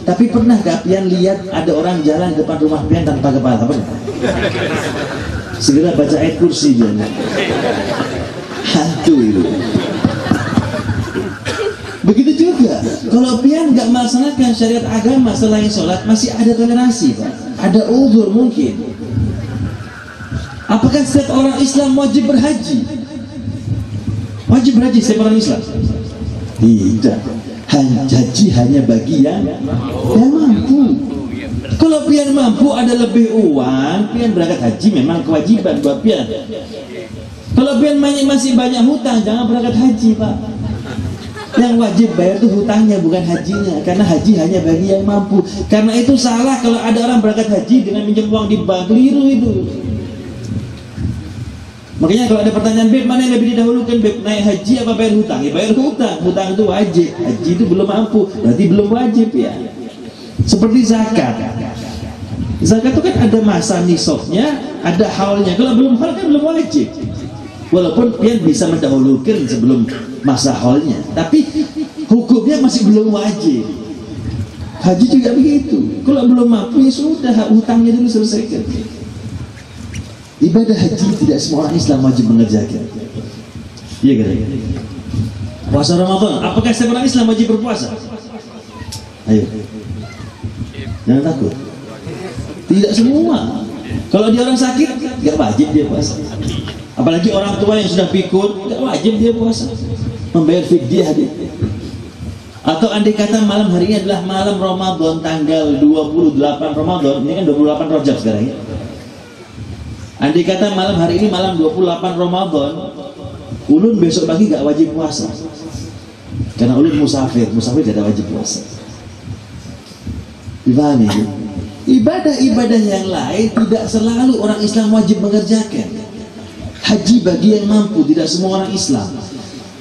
S1: Tapi pernah gak pian lihat ada orang jalan depan rumah pian tanpa kepala? Pernah? Segera baca ayat kursi dia. Hantu itu. Begitu juga kalau pian nggak melaksanakan syariat agama selain sholat, masih ada toleransi, Pak. Ada uzur mungkin. Apakah setiap orang Islam wajib berhaji? Wajib berhaji setiap orang Islam? Tidak. Haji hanya bagi yang mampu. Kalau pian mampu, ada lebih uang, pian berangkat haji memang kewajiban buat pian. Kalau pian masih banyak hutang, jangan berangkat haji, Pak. Yang wajib bayar itu hutangnya, bukan hajinya. Karena haji hanya bagi yang mampu. Karena itu salah kalau ada orang berangkat haji dengan minjem uang di bank, keliru itu. Makanya kalau ada pertanyaan, Beb, mana yang lebih didahulukan, Beb, naik haji apa bayar hutang? Ya bayar hutang, hutang itu wajib, haji itu belum mampu, berarti belum wajib ya. Seperti zakat. Zakat itu kan ada masa nisabnya, ada haulnya. Kalau belum haul kan belum wajib. Walaupun pian bisa mendahulukan sebelum masa haulnya, tapi hukumnya masih belum wajib. Haji juga begitu. Kalau belum mampu ya sudah, hutangnya dulu selesaikan. Ibadah haji tidak semua orang Islam wajib mengerjakan. Iya kan? Puasa Ramadan, apakah setiap orang Islam wajib berpuasa? Ayo, jangan takut. Tidak semua. Kalau dia orang sakit, nggak wajib dia puasa. Apalagi orang tua yang sudah pikun, nggak wajib dia puasa. Membayar fidyah dia. Atau andai kata malam hari ini adalah malam Ramadan, tanggal 28 Ramadan, ini kan 28 Rajab sekarang ya. Andai kata malam hari ini malam 28 Ramadan, ulun besok pagi gak wajib puasa. Karena ulun musafir tidak ada wajib puasa. Dipahami? Ibadah-ibadah yang lain tidak selalu orang Islam wajib mengerjakan. Haji bagi yang mampu, tidak semua orang Islam.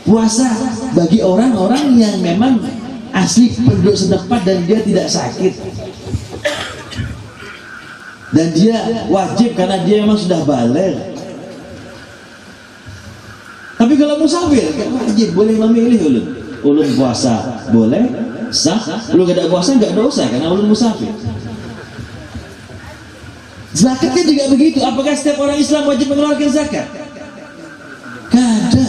S1: Puasa bagi orang-orang yang memang asli penduduk setempat dan dia tidak sakit. Dan dia wajib karena dia memang sudah balik. Tapi kalau musafir gak wajib, boleh memilih ulun. Ulun puasa boleh, sah. Ulun gak ada puasa gak dosa karena ulun musafir. Zakatnya juga begitu. Apakah setiap orang Islam wajib mengeluarkan zakat? Gak ada.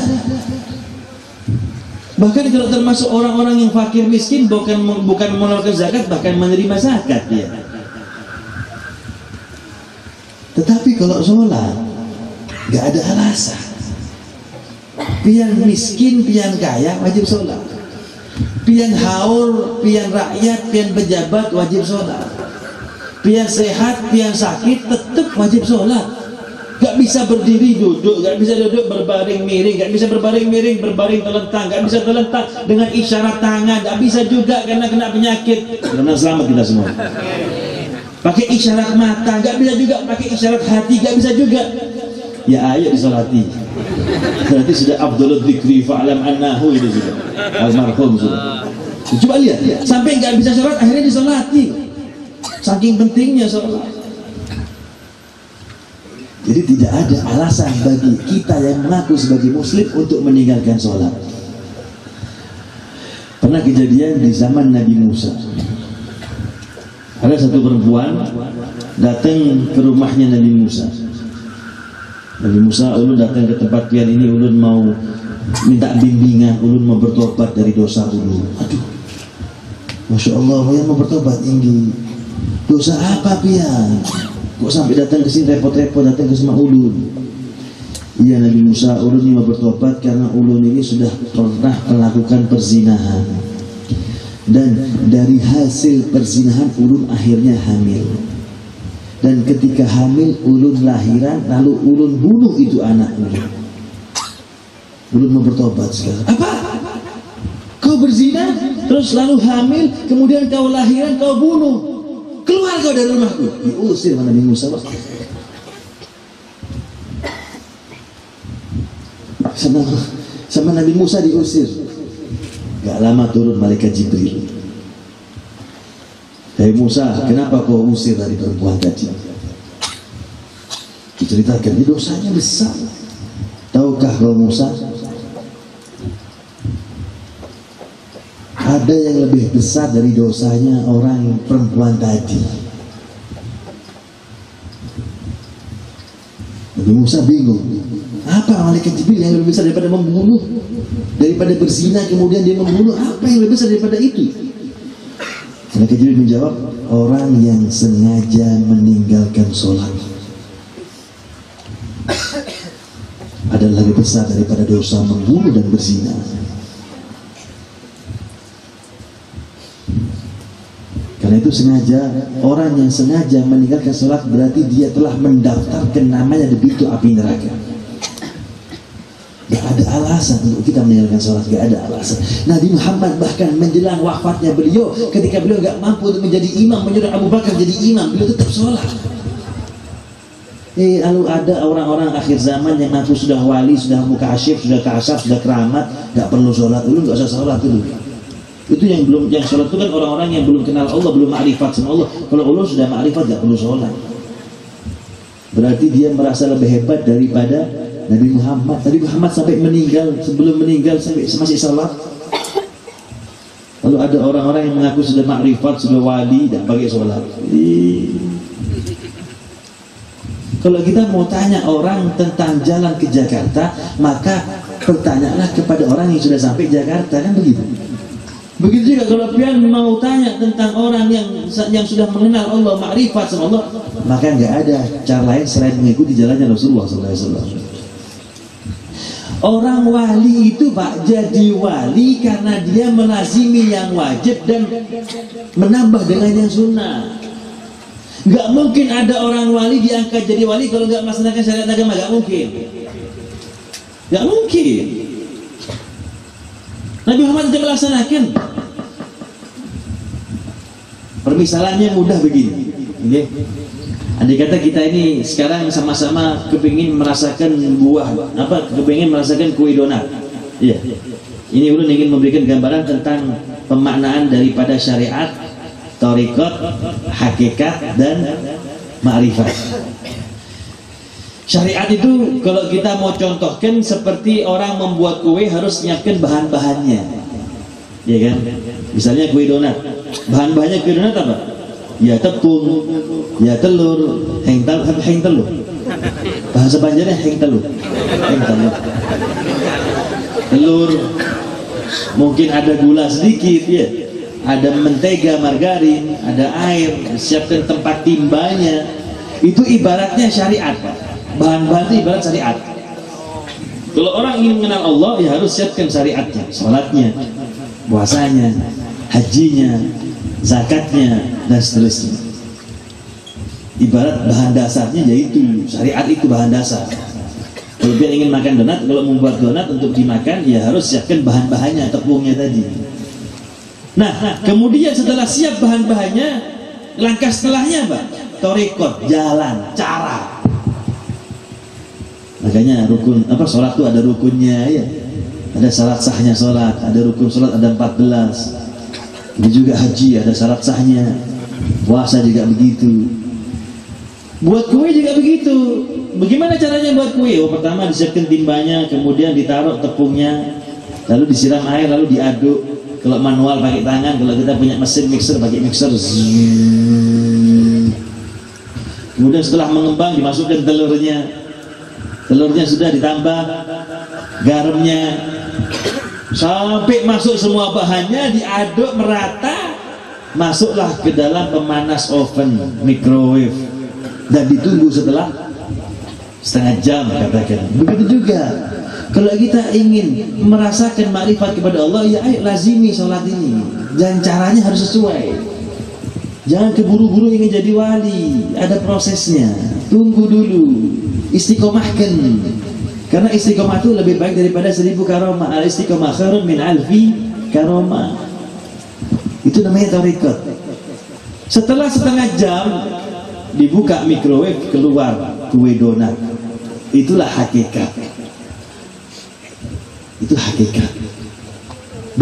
S1: Bahkan kalau termasuk orang-orang yang fakir miskin bukan mengeluarkan zakat, bahkan menerima zakat dia. Tetapi kalau sholat gak ada alasan. Pian miskin, pian kaya wajib sholat. Pian haur, pian rakyat, pian pejabat wajib sholat. Pian sehat, pian sakit tetap wajib sholat. Gak Gak bisa berdiri duduk, gak bisa duduk berbaring miring, gak bisa berbaring miring berbaring telentang, gak bisa telentang dengan isyarat tangan, gak bisa juga karena kena penyakit. Karena selamat kita semua. Pakai isyarat mata, gak bisa juga pakai isyarat hati, gak bisa juga. Ya ayo disolati. Berarti sudah Abdul Dzikri fa'alam annahu itu sudah almarhum sudah. Coba lihat, sampai nggak bisa sholat akhirnya disolati. Saking pentingnya sholat. Jadi tidak ada alasan bagi kita yang mengaku sebagai muslim untuk meninggalkan sholat. Pernah kejadian di zaman Nabi Musa. Ada satu perempuan datang ke rumahnya Nabi Musa. Nabi Musa, ulun datang ke tempat pian ini, ulun mau minta bimbingan, ulun mau bertobat dari dosa ulun. Aduh, Masya Allah, yang mau bertobat tinggi. Dosa apa pian? Kok sampai datang ke sini repot-repot datang ke sama ulun? Iya Nabi Musa, ulun ini mau bertobat karena ulun ini sudah pernah melakukan perzinahan. Dan dari hasil perzinahan ulun akhirnya hamil. Dan ketika hamil ulun lahiran, lalu ulun bunuh itu anak ulun. Ulun mau bertobat sekarang. Apa? Kau berzina, terus lalu hamil, kemudian kau lahiran, kau bunuh. Keluar kau dari rumahku. Diusir sama Nabi Musa. Sama Nabi Musa diusir. Gak lama turun malaikat Jibril. Hai Musa, kenapa kau usir dari perempuan tadi? Diceritakan, ini dosanya besar. Tahukah kau Musa? Ada yang lebih besar dari dosanya orang perempuan tadi. Nabi Musa bingung. Apa malaikat Jibril yang lebih besar daripada membunuh? Daripada berzina kemudian dia membunuh? Apa yang lebih besar daripada itu? Malaikat Jibril menjawab, orang yang sengaja meninggalkan sholat adalah lebih besar daripada dosa membunuh dan berzina. Karena itu sengaja, orang yang sengaja meninggalkan sholat berarti dia telah mendaftarkan namanya di pintu api neraka. Gak ada alasan untuk kita meninggalkan sholat, gak ada alasan. Nabi Muhammad bahkan menjelang wafatnya beliau, ketika beliau gak mampu untuk menjadi imam, menyuruh Abu Bakar jadi imam, beliau tetap sholat. Lalu ada orang-orang akhir zaman yang ngaku sudah wali, sudah mukasyif, sudah kasaf, sudah keramat, gak perlu sholat. Dulu gak usah sholat dulu. Itu yang belum, yang sholat itu kan orang-orang yang belum kenal Allah, belum ma'rifat sama Allah. Kalau Allah sudah ma'rifat gak perlu sholat. Berarti dia merasa lebih hebat daripada Nabi Muhammad. Nabi Muhammad sampai meninggal, sebelum meninggal sampai masih salat. Lalu ada orang-orang yang mengaku sudah makrifat, sudah wali, dan pakai sholat. Kalau kita mau tanya orang tentang jalan ke Jakarta, maka bertanyalah kepada orang yang sudah sampai Jakarta, kan begitu. Begitu juga kalau pian mau tanya tentang orang yang sudah mengenal Allah, makrifat sama Allah, maka nggak ada cara lain selain mengikuti jalannya Rasulullah SAW. Orang wali itu Pak jadi wali karena dia melazimi yang wajib dan menambah dengan yang sunnah. Gak mungkin ada orang wali diangkat jadi wali kalau gak melaksanakan syariat agama, gak mungkin. Gak mungkin. Nabi Muhammad tidak melaksanakan. Permisalannya mudah begini. Okay? Andai kata kita ini sekarang sama-sama kepingin merasakan buah, kepingin merasakan kue donat. Iya. Ini ulun ingin memberikan gambaran tentang pemaknaan daripada syariat, thariqat, hakikat dan ma'rifat. Syariat itu kalau kita mau contohkan seperti orang membuat kue harus menyiapkan bahan-bahannya. Iya kan? Misalnya kue donat. Bahan-bahannya kue donat apa? Ya tepung, ya telur, heng telur. Bahasa Banjarnya heng telur. Telur, mungkin ada gula sedikit, ya. Ada mentega, margarin, ada air, siapkan tempat timbanya. Itu ibaratnya syariat, Pak. Bahan-bahan itu ibarat syariat. Kalau orang ingin mengenal Allah, ya harus siapkan syariatnya, sholatnya, puasanya, hajinya, zakatnya, dan seterusnya. Ibarat bahan dasarnya yaitu syariat, itu bahan dasar. Kalau dia ingin makan donat, kalau membuat donat untuk dimakan, ya harus siapkan bahan-bahannya, tepungnya tadi. Nah, kemudian setelah siap bahan-bahannya, langkah setelahnya apa? Thariqah, jalan, cara. Makanya rukun sholat itu ada rukunnya ya. Ada syarat sahnya sholat, ada rukun sholat ada 14. Ini juga haji ada syarat sahnya. Puasa juga begitu. Buat kue juga begitu. Bagaimana caranya buat kue? Oh, pertama disiapkan timbanya, kemudian ditaruh tepungnya, lalu disiram air, lalu diaduk. Kalau manual pakai tangan, kalau kita punya mesin mixer pakai mixer. Kemudian setelah mengembang dimasukkan telurnya. Telurnya sudah ditambah garamnya, sampai masuk semua bahannya, diaduk merata, masuklah ke dalam pemanas oven, microwave, dan ditunggu setelah setengah jam katakan. Begitu juga kalau kita ingin merasakan makrifat kepada Allah, ya ayo lazimi sholat ini, dan caranya harus sesuai. Jangan keburu-buru ingin jadi wali, ada prosesnya. Tunggu dulu, istiqomahkan. Karena istiqomah itu lebih baik daripada 1000 karomah. Al istiqomah khairun min alfi karomah. Itu namanya thariqah. Setelah setengah jam dibuka microwave, keluar kue donat. Itulah hakikat. Itu hakikat.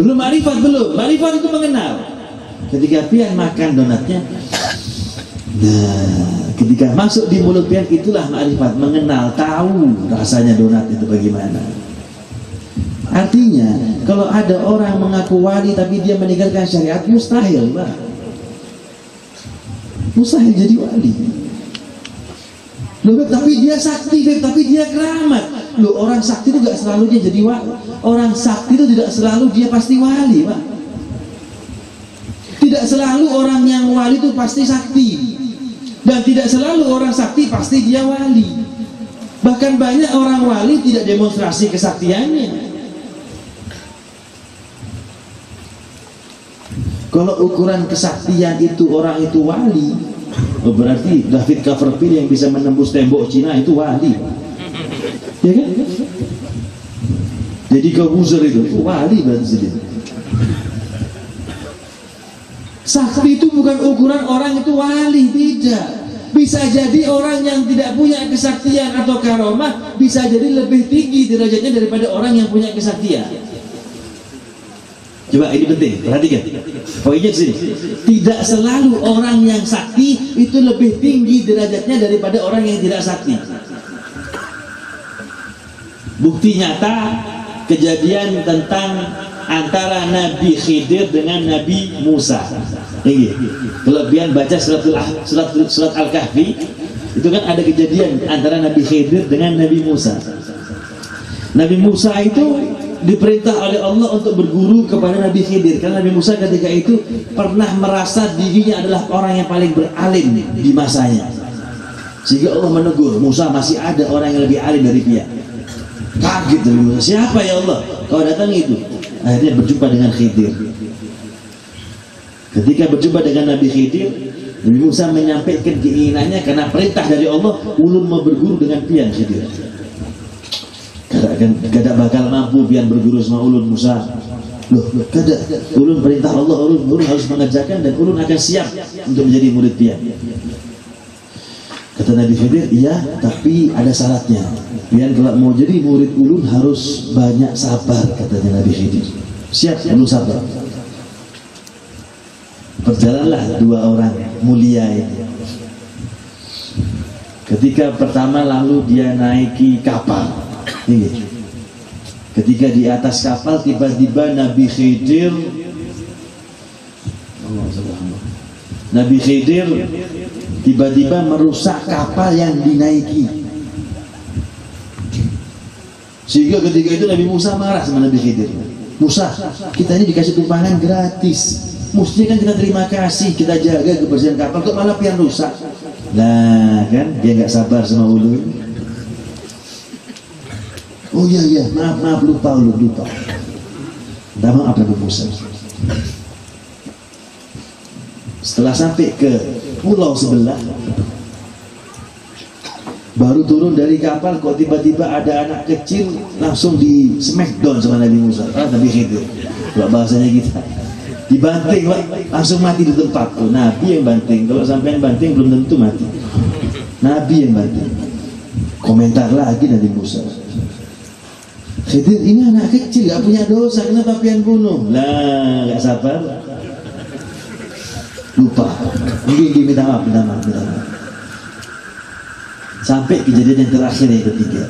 S1: Belum ma'rifat, belum. Ma'rifat itu mengenal. Ketika pian makan donatnya, nah, ketika masuk di mulut pian, itulah ma'rifat, mengenal, tahu rasanya donat itu bagaimana. Artinya, kalau ada orang mengaku wali tapi dia meninggalkan syariat, mustahil, Pak. Mustahil jadi wali. Loh, tapi dia sakti, tapi dia keramat. Loh, orang sakti itu gak selalu dia jadi wali. Orang sakti itu tidak selalu dia pasti wali, Pak. Tidak selalu orang yang wali itu pasti sakti, dan tidak selalu orang sakti pasti dia wali. Bahkan banyak orang wali tidak demonstrasi kesaktiannya. Kalau ukuran kesaktian itu orang itu wali, berarti David Copperfield yang bisa menembus tembok Cina itu wali, ya kan? Jadi Corbuzier itu wali berarti. Sakti itu bukan ukuran orang itu wali, tidak. Bisa jadi orang yang tidak punya kesaktian atau karomah bisa jadi lebih tinggi derajatnya daripada orang yang punya kesaktian. Coba ini penting, perhatikan. Poinnya di sini. Tidak selalu orang yang sakti itu lebih tinggi derajatnya daripada orang yang tidak sakti. Bukti nyata kejadian tentang antara Nabi Khidir dengan Nabi Musa. Ini kelebihan baca surat Al-Kahfi, itu kan ada kejadian antara Nabi Khidir dengan Nabi Musa. Nabi Musa itu diperintah oleh Allah untuk berguru kepada Nabi Khidir, karena Nabi Musa ketika itu pernah merasa dirinya adalah orang yang paling beralim di masanya, sehingga Allah menegur Musa, masih ada orang yang lebih alim dari dia. Kaget Nabi Musa, siapa ya Allah kau datang itu? Akhirnya berjumpa dengan Khidir. Ketika berjumpa dengan Nabi Khidir, Nabi Musa menyampaikan keinginannya karena perintah dari Allah, ulun mau berguru dengan pian Khidir. Kada bakal mampu pian berguru sama ulun Musa. Loh, kada. Ulun perintah Allah, ulun harus mengerjakan, dan ulun akan siap untuk menjadi murid pian. Kata Nabi Khidir, iya, tapi ada syaratnya. Pian kalau mau jadi murid ulun harus banyak sabar, katanya Nabi Khidir. Siap, ulun sabar. Berjalanlah dua orang mulia ini. Ketika pertama lalu dia naiki kapal. Ini. Ketika di atas kapal, tiba-tiba Nabi Khidir, Nabi Khidir tiba-tiba merusak kapal yang dinaiki. Sehingga ketika itu Nabi Musa marah sama Nabi Khidir. Musa, kita ini dikasih tumpangan gratis, mestinya kan kita terima kasih, kita jaga kebersihan kapal, kok malah pian rusak. Nah kan, dia nggak sabar sama ulun. Oh iya, maaf, lupa. Minta maaf Nabi Musa. Setelah sampai ke pulau sebelah,
S2: Baru turun dari kapal kok tiba-tiba ada anak kecil langsung di smackdown sama Nabi Musa, Nabi Khidir. Kalau bahasanya kita dibanting, Pak, langsung mati di tempat. Tuh, Nabi yang banting. Kalau sampai yang banting belum tentu mati. Nabi yang banting. Komentar lagi Nabi Musa. Khidir, ini anak kecil, gak punya dosa, kenapa pian bunuh? Lah, gak sabar. Lupa. Mungkin minta maaf. Sampai kejadian yang terakhir yang ketiga,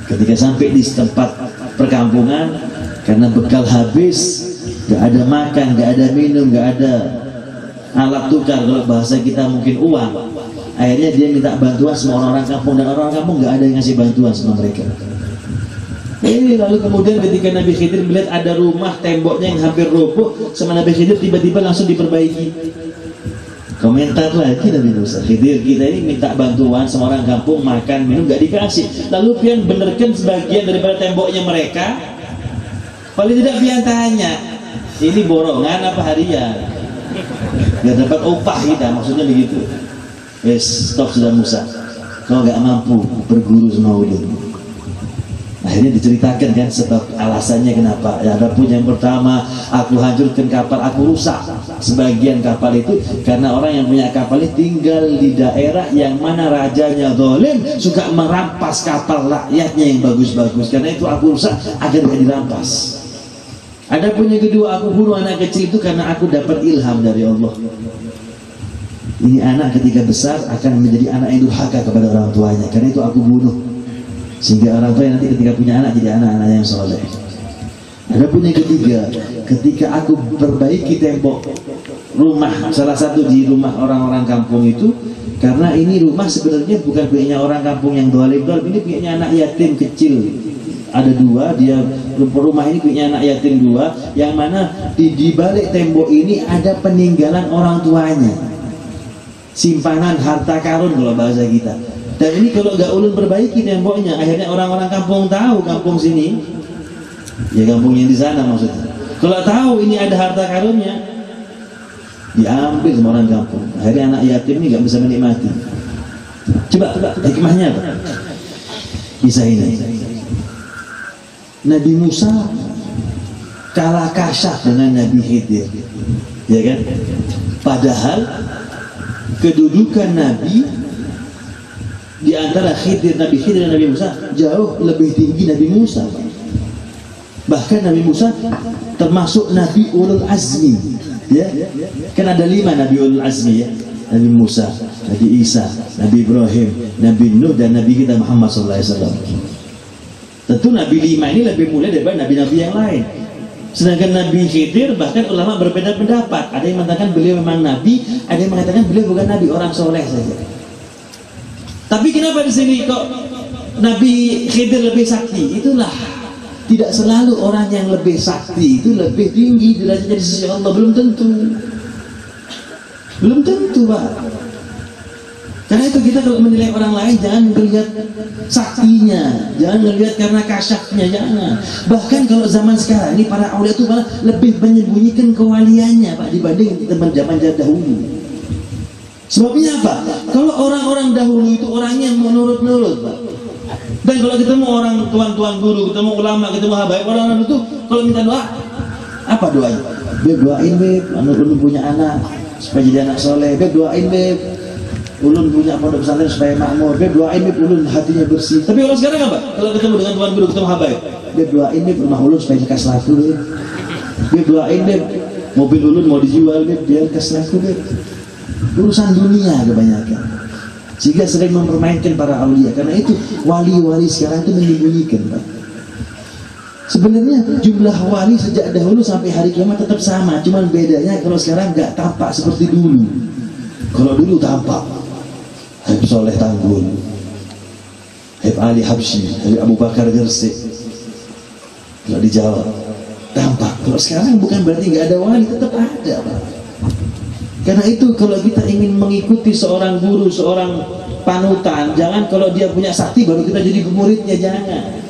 S2: ketika sampai di tempat perkampungan, karena bekal habis, gak ada makan, gak ada minum, gak ada alat tukar, kalau bahasa kita mungkin uang. Akhirnya dia minta bantuan sama orang-orang kampung, dan orang-orang kampung gak ada yang ngasih bantuan sama mereka. Lalu kemudian ketika Nabi Khidir melihat ada rumah temboknya yang hampir roboh, sama Nabi Khidir tiba-tiba langsung diperbaiki. Komentar lagi Nabi Musa, Khidir, kita ini minta bantuan sama orang kampung, makan, minum, gak dikasih. Lalu pian benerkan sebagian daripada temboknya mereka. Paling tidak pian tanya, ini borongan apa harian? Gak dapat upah kita, maksudnya begitu. Stop sudah Musa, kau gak mampu berguru sama ulun. Akhirnya diceritakan kan sebab alasannya kenapa. Ya, adapun yang pertama, aku hancurkan kapal, aku rusak sebagian kapal itu karena orang yang punya kapal ini tinggal di daerah yang mana rajanya zalim, suka merampas kapal rakyatnya yang bagus-bagus. Karena itu aku rusak agar tidak dirampas. Adapun yang kedua, aku bunuh anak kecil itu karena aku dapat ilham dari Allah. Ini anak ketika besar akan menjadi anak yang durhaka kepada orang tuanya. Karena itu aku bunuh, sehingga orang tua nanti ketika punya anak jadi anak-anak yang soleh. Adapun yang ketiga, ketika aku perbaiki tembok rumah, salah satu di rumah orang-orang kampung itu, karena ini rumah sebenarnya bukan punya orang kampung yang dolim, ini punya anak yatim kecil. Ada dua, dia rumah ini punya anak yatim dua, yang mana di balik tembok ini ada peninggalan orang tuanya, simpanan harta karun kalau bahasa kita. Dan ini kalau gak ulun perbaiki temboknya, akhirnya orang-orang kampung tahu, kampung sini, ya kampung yang di sana maksudnya, kalau tahu ini ada harta karunnya, diambil sama orang kampung. Akhirnya anak yatim ini gak bisa menikmati. Coba hikmahnya apa? Kisah ini, Nabi Musa kalah kasar dengan Nabi Khidir, ya kan? Padahal kedudukan Nabi di antara Nabi Khidir dan Nabi Musa jauh lebih tinggi Nabi Musa. Bahkan Nabi Musa termasuk Nabi Ulul Azmi, ya. Kan ada 5 Nabi Ulul Azmi, ya. Nabi Musa, Nabi Isa, Nabi Ibrahim, Nabi Nuh, dan Nabi kita Muhammad SAW. Tentu Nabi 5 ini lebih mulia daripada Nabi-Nabi yang lain. Sedangkan Nabi Khidir bahkan ulama berbeda pendapat. Ada yang mengatakan beliau memang Nabi, ada yang mengatakan beliau bukan Nabi, orang soleh saja. Tapi kenapa di sini kok Nabi Khidir lebih sakti? Itulah, tidak selalu orang yang lebih sakti itu lebih tinggi derajatnya di sisi Allah. Belum tentu, Pak. Karena itu kita kalau menilai orang lain jangan melihat saktinya, jangan melihat karena kasyafnya, jangan. Bahkan kalau zaman sekarang ini para aulia itu malah lebih menyembunyikan kewaliannya, Pak, dibanding teman-teman zaman dahulu. Sebabnya apa? Kalau orang-orang dahulu itu orangnya menurut-nurut, Pak. Dan kalau ketemu orang tuan-tuan guru, ketemu ulama, ketemu habaib, orang-orang itu kalau minta doa, apa doanya? Beb doain, Beb, ulun punya anak supaya jadi anak soleh. Beb doain, Beb, ulun punya pondok pesantren supaya makmur. Beb doain, Beb, ulun hatinya bersih. Tapi orang sekarang apa? Kalau ketemu dengan tuan guru, ketemu habaib, Beb doain, Beb, rumah ulun supaya lekas laku, Beb. Beb doain, Beb, mobil ulun mau dijual, Beb, biar lekas laku, Beb. Urusan dunia kebanyakan, sehingga sering mempermainkan para aulia. Karena itu wali-wali sekarang itu menyembunyikan, Pak. Sebenarnya jumlah wali sejak dahulu sampai hari kiamat tetap sama, cuman bedanya kalau sekarang nggak tampak seperti dulu. Kalau dulu tampak Habib Soleh Tanggul, Habib Ali Habsyi, Habib Abu Bakar Gersik, kalau di Jawa tampak. Kalau sekarang bukan berarti nggak ada wali, tetap ada, Pak. Karena itu kalau kita ingin mengikuti seorang guru, seorang panutan, jangan kalau dia punya sakti baru kita jadi muridnya, jangan.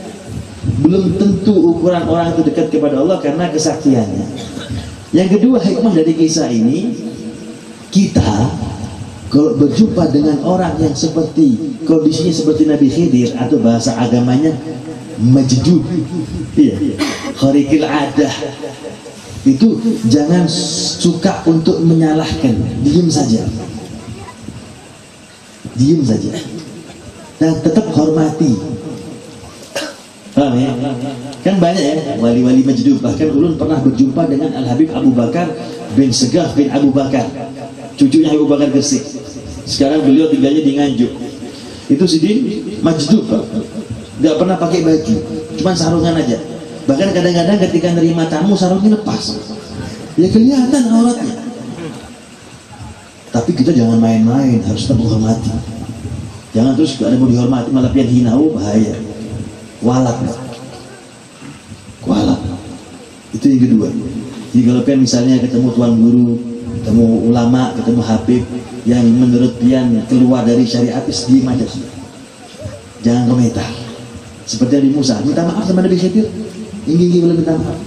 S2: Belum tentu ukuran orang itu dekat kepada Allah karena kesaktiannya. Yang kedua, hikmah dari kisah ini, kita Kalau berjumpa dengan orang yang seperti kondisinya seperti Nabi Khidir, atau bahasa agamanya majdud, iya, khariqil adah, itu jangan suka untuk menyalahkan, diam saja, dan tetap hormati. Paham ya? Kan banyak ya wali-wali majdud. Bahkan ulun pernah berjumpa dengan Al-Habib Abu Bakar bin Segaf bin Abu Bakar, cucunya Abu Bakar Gresik. Sekarang beliau tinggalnya di Nganjuk. Itu Sidin majdud, Pak. Gak pernah pakai baju, cuma sarungan aja. Bahkan kadang-kadang ketika nerima tamu sarungnya lepas, ya kelihatan auratnya. Tapi kita jangan main-main, harus tetap menghormati. Jangan terus gak ada mau dihormati malah pian hina, bahaya. Walak. Itu yang kedua. Jadi kalau pian misalnya ketemu tuan guru, ketemu ulama, ketemu habib yang menurut pian keluar dari syariat, diam aja sudah. Jangan komentar. Seperti Nabi Musa, minta maaf sama Nabi Khidir, ingin boleh minta maaf.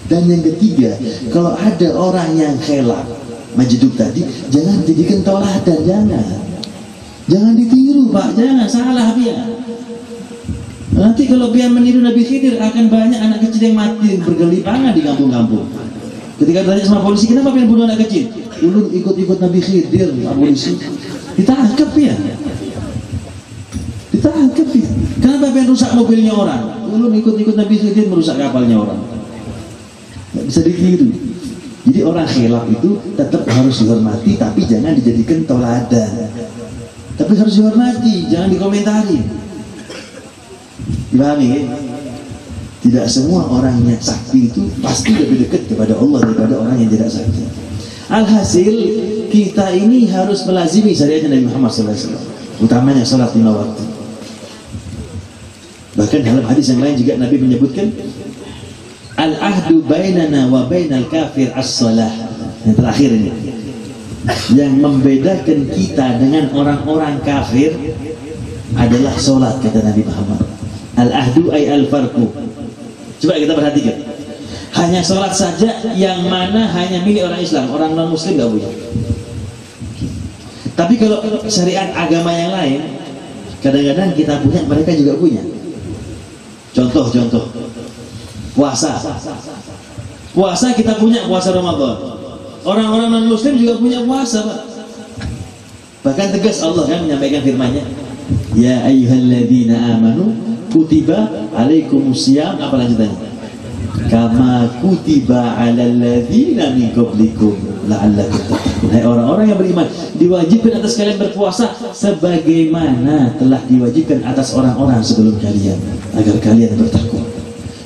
S2: Dan yang ketiga, kalau ada orang yang khilaf majdud tadi, jangan jadikan tauladan, jangan ditiru, Pak, jangan salah pian. Nanti kalau pian meniru Nabi Khidir, akan banyak anak kecil yang mati bergelipangan di kampung-kampung. Ketika ditanya sama polisi, kenapa pian bunuh anak kecil? Ulun ikut-ikut Nabi Khidir, polisi ditangkap pian. Kenapa pengen rusak mobilnya orang? Ulun ikut-ikut Nabi Khidir merusak kapalnya orang. Nggak bisa ditiru. Jadi orang khilaf itu tetap harus dihormati, tapi jangan dijadikan tauladan. Tapi harus dihormati, jangan dikomentari. Dipahami ya? Tidak semua orang yang sakti itu pasti lebih dekat kepada Allah daripada orang yang tidak sakti. Alhasil kita ini harus melazimi syariat Nabi Muhammad SAW, utamanya salat 5 waktu. Bahkan dalam hadis yang lain juga Nabi menyebutkan al-ahdu bainana wa bainal kafir as-salah. Yang terakhir ini, yang membedakan kita dengan orang-orang kafir adalah sholat, kata Nabi Muhammad. Al-ahdu ay al-farqu. Coba kita perhatikan, hanya sholat saja yang mana hanya milik orang Islam, orang non-muslim gak punya. Tapi kalau syariat agama yang lain, kadang-kadang kita punya, mereka juga punya. Contoh puasa kita punya, puasa Ramadan. Orang-orang non muslim juga punya puasa, Pak. Bahkan tegas Allah kan menyampaikan firman-Nya, ya ayyuhalladzina amanu kutiba alaikumusiyam, apa lanjutannya? Kama kutiba alal ladzina min qablikum la'allakum tattaqun. Hai orang-orang yang beriman, diwajibkan atas kalian berpuasa sebagaimana telah diwajibkan atas orang-orang sebelum kalian, agar kalian bertakwa.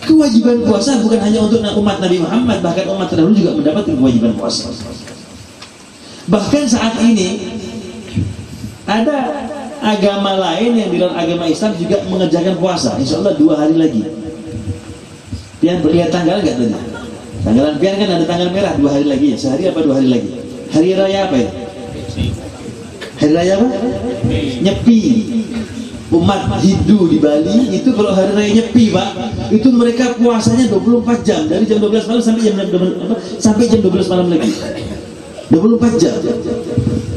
S2: Kewajiban puasa bukan hanya untuk umat Nabi Muhammad, bahkan umat terdahulu juga mendapatkan kewajiban puasa. Bahkan saat ini ada agama lain yang di luar agama Islam juga mengerjakan puasa. Insya Allah 2 hari lagi. Pian lihat tanggal nggak tadi? Tanggalan pian kan ada tanggal merah 2 hari lagi ya. Sehari apa 2 hari lagi? Hari raya apa ya? Hari raya apa? Nyepi. Umat Hindu di Bali itu kalau hari raya Nyepi, Pak, itu mereka puasanya 24 jam dari jam 12 malam sampai jam 12 malam lagi. 24 jam.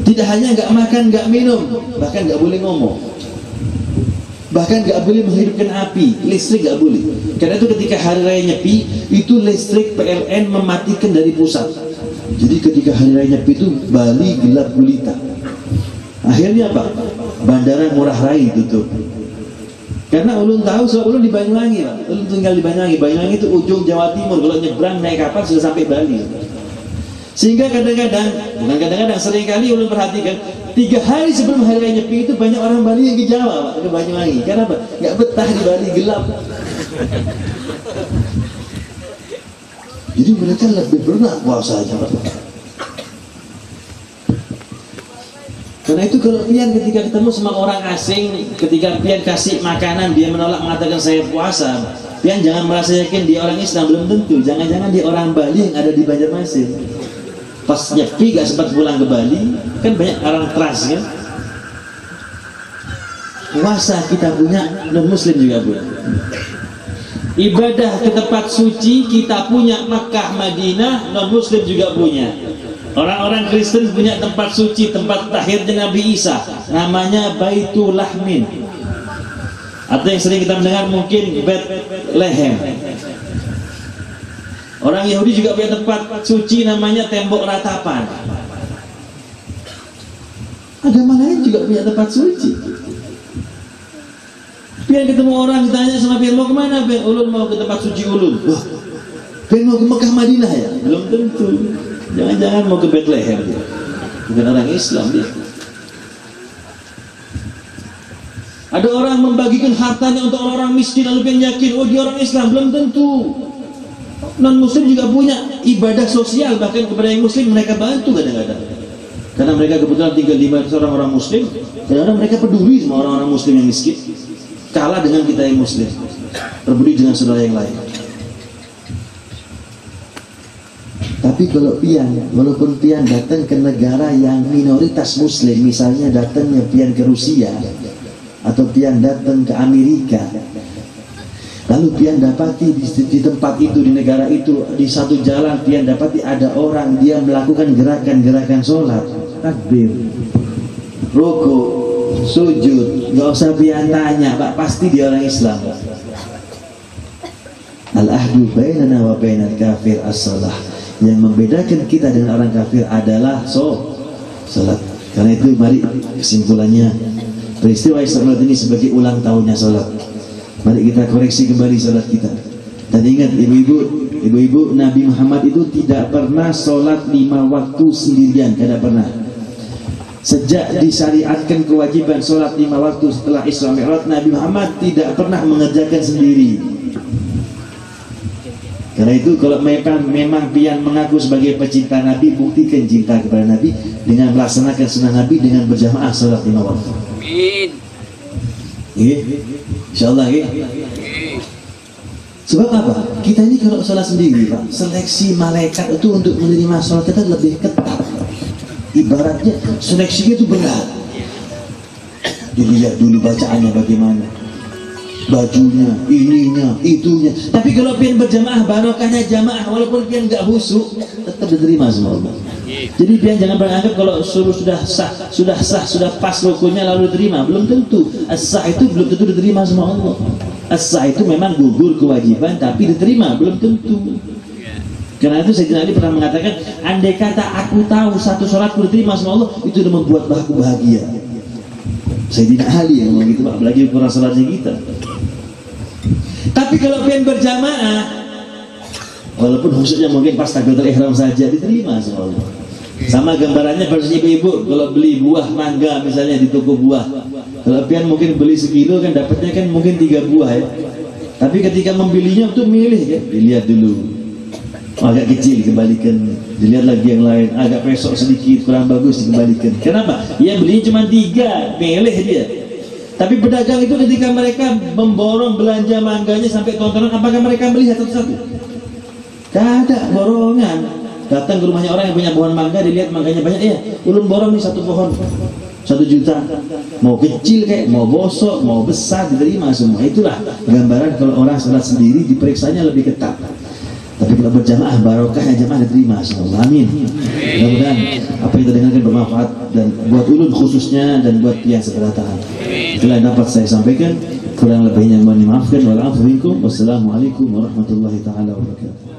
S2: Tidak hanya nggak makan, nggak minum, bahkan nggak boleh ngomong. Bahkan nggak boleh menghidupkan api, listrik nggak boleh. Karena itu ketika hari raya Nyepi, itu listrik PLN mematikan dari pusat. Jadi ketika hari raya Nyepi itu Bali gelap gulita. Akhirnya apa? Bandara Ngurah Rai tutup. Karena ulun tahu, soal ulun di Banyuwangi, Pak. Ulun tinggal di Banyuwangi. Banyuwangi itu ujung Jawa Timur. Kalau nyebrang naik kapal sudah sampai Bali. Sehingga kadang-kadang, bukan kadang-kadang, seringkali ulun perhatikan 3 hari sebelum hari raya Nyepi itu banyak orang Bali yang ke Jawa, Pak, ke Banyuwangi. Kenapa? Nggak betah di Bali, gelap. Jadi mereka lebih berat puasanya, Pak. Karena itu kalau pian ketika ketemu sama orang asing, ketika pian kasih makanan, dia menolak, mengatakan saya puasa, pian jangan merasa yakin dia orang Islam, belum tentu. Jangan-jangan dia orang Bali yang ada di Banjarmasin. Pas Nyepi gak sempat pulang ke Bali, kan banyak orang trans kan. Puasa kita punya, non-muslim juga punya. Ibadah ke tempat suci kita punya, Makkah, Madinah, non-muslim juga punya.
S1: Orang-orang Kristen punya tempat suci, tempat tahirnya Nabi Isa, namanya Baitul Lahmin, atau yang sering kita mendengar mungkin Bethlehem. Orang Yahudi juga punya tempat suci namanya Tembok Ratapan. Agama lain juga punya tempat suci. Pian ketemu orang ditanya sama Pian, mau kemana Pian? Ulun mau ke tempat suci Ulun. Wah, Pian mau ke Mekah Madinah ya? Belum tentu. Jangan-jangan mau ke Bethlehem dia. Bukan orang Islam dia. Ada orang membagikan hartanya untuk orang-orang miskin, lalu Pian yakin, oh dia orang Islam. Belum tentu. Non-muslim juga punya ibadah sosial, bahkan kepada yang muslim mereka bantu kadang-kadang. Karena mereka kebetulan tinggal di seorang orang muslim, kadang-kadang mereka peduli sama orang-orang muslim yang miskin, kalah dengan kita yang muslim, peduli dengan saudara yang lain. Tapi kalau pian, walaupun pian datang ke negara yang minoritas muslim, misalnya datangnya pian ke Rusia atau pian datang ke Amerika, lalu pian dapati di tempat itu, di negara itu, di satu jalan pian dapati ada orang dia melakukan gerakan-gerakan sholat, takbir, rukuk, sujud, nggak usah pian tanya, Pak, pasti dia orang Islam. Al-ahdu bainana wa bainal kafir as-salah. Yang membedakan kita dengan orang kafir adalah sholat. Karena itu mari kesimpulannya, peristiwa Isra ini sebagai ulang tahunnya sholat. Mari kita koreksi kembali sholat kita. Dan ingat ibu-ibu, Nabi Muhammad itu tidak pernah sholat 5 waktu sendirian, tidak pernah. Sejak disyariatkan kewajiban sholat 5 waktu setelah Isra Mi'raj, Nabi Muhammad tidak pernah mengerjakan sendiri. Karena itu kalau memang pian mengaku sebagai pecinta Nabi, buktikan cinta kepada Nabi dengan melaksanakan sunnah Nabi dengan berjamaah sholat 5 waktu. Amin. Insyaallah ya. Sebab apa? Kita ini kalau sholat sendiri, Pak, seleksi malaikat itu untuk menerima sholat kita lebih ketat. Ibaratnya seleksinya itu berat. Dilihat dulu bacaannya bagaimana, bajunya, ininya, itunya. Tapi kalau pian berjamaah, barokahnya jamaah, walaupun pian nggak khusyuk, tetap diterima sama Allah. Jadi pian jangan beranggap kalau sudah sah, sudah pas rukunnya lalu diterima. Belum tentu. As-sah itu belum tentu diterima sama Allah. As-sah itu memang gugur kewajiban, tapi diterima belum tentu. Karena itu Sayyidina Ali pernah mengatakan, andai kata aku tahu satu sholatku diterima sama Allah, itu sudah membuat aku bahagia. Sayyidina Ali yang ngomong gitu, apalagi ukuran sholatnya kita. Tapi kalau pian berjamaah, walaupun khususnya mungkin pas takbiratul ihram saja, diterima sama Allah. Sama gambarannya pada ibu-ibu kalau beli buah mangga misalnya di toko buah, kalau pian mungkin beli sekilo kan dapatnya kan mungkin 3 buah ya. Tapi ketika membelinya tuh milih ya, dilihat dulu, agak kecil dikembalikan, dilihat lagi yang lain, agak pesok sedikit kurang bagus dikembalikan. Kenapa? Dia belinya cuma 3, milih dia. Tapi pedagang itu ketika mereka memborong belanja mangganya sampai tontonan, apakah mereka melihat satu-satu? Tidak ada borongan. Datang ke rumahnya orang yang punya pohon mangga, dilihat mangganya banyak, ya ulun borong nih 1 pohon 1 juta. Mau kecil kayak, mau bosok, mau besar, diterima semua. Itulah gambaran kalau orang sholat sendiri diperiksanya lebih ketat. Tapi kalau berjamaah, barokahnya jamaah diterima semua. Amin. Mudah-mudahan apa yang kita dengarkan bermanfaat, dan buat ulun khususnya dan buat pian seberatan. Itulah yang dapat saya sampaikan. Kurang lebihnya mohon dimaafkan. Wassalamualaikum warahmatullahi taala wabarakatuh.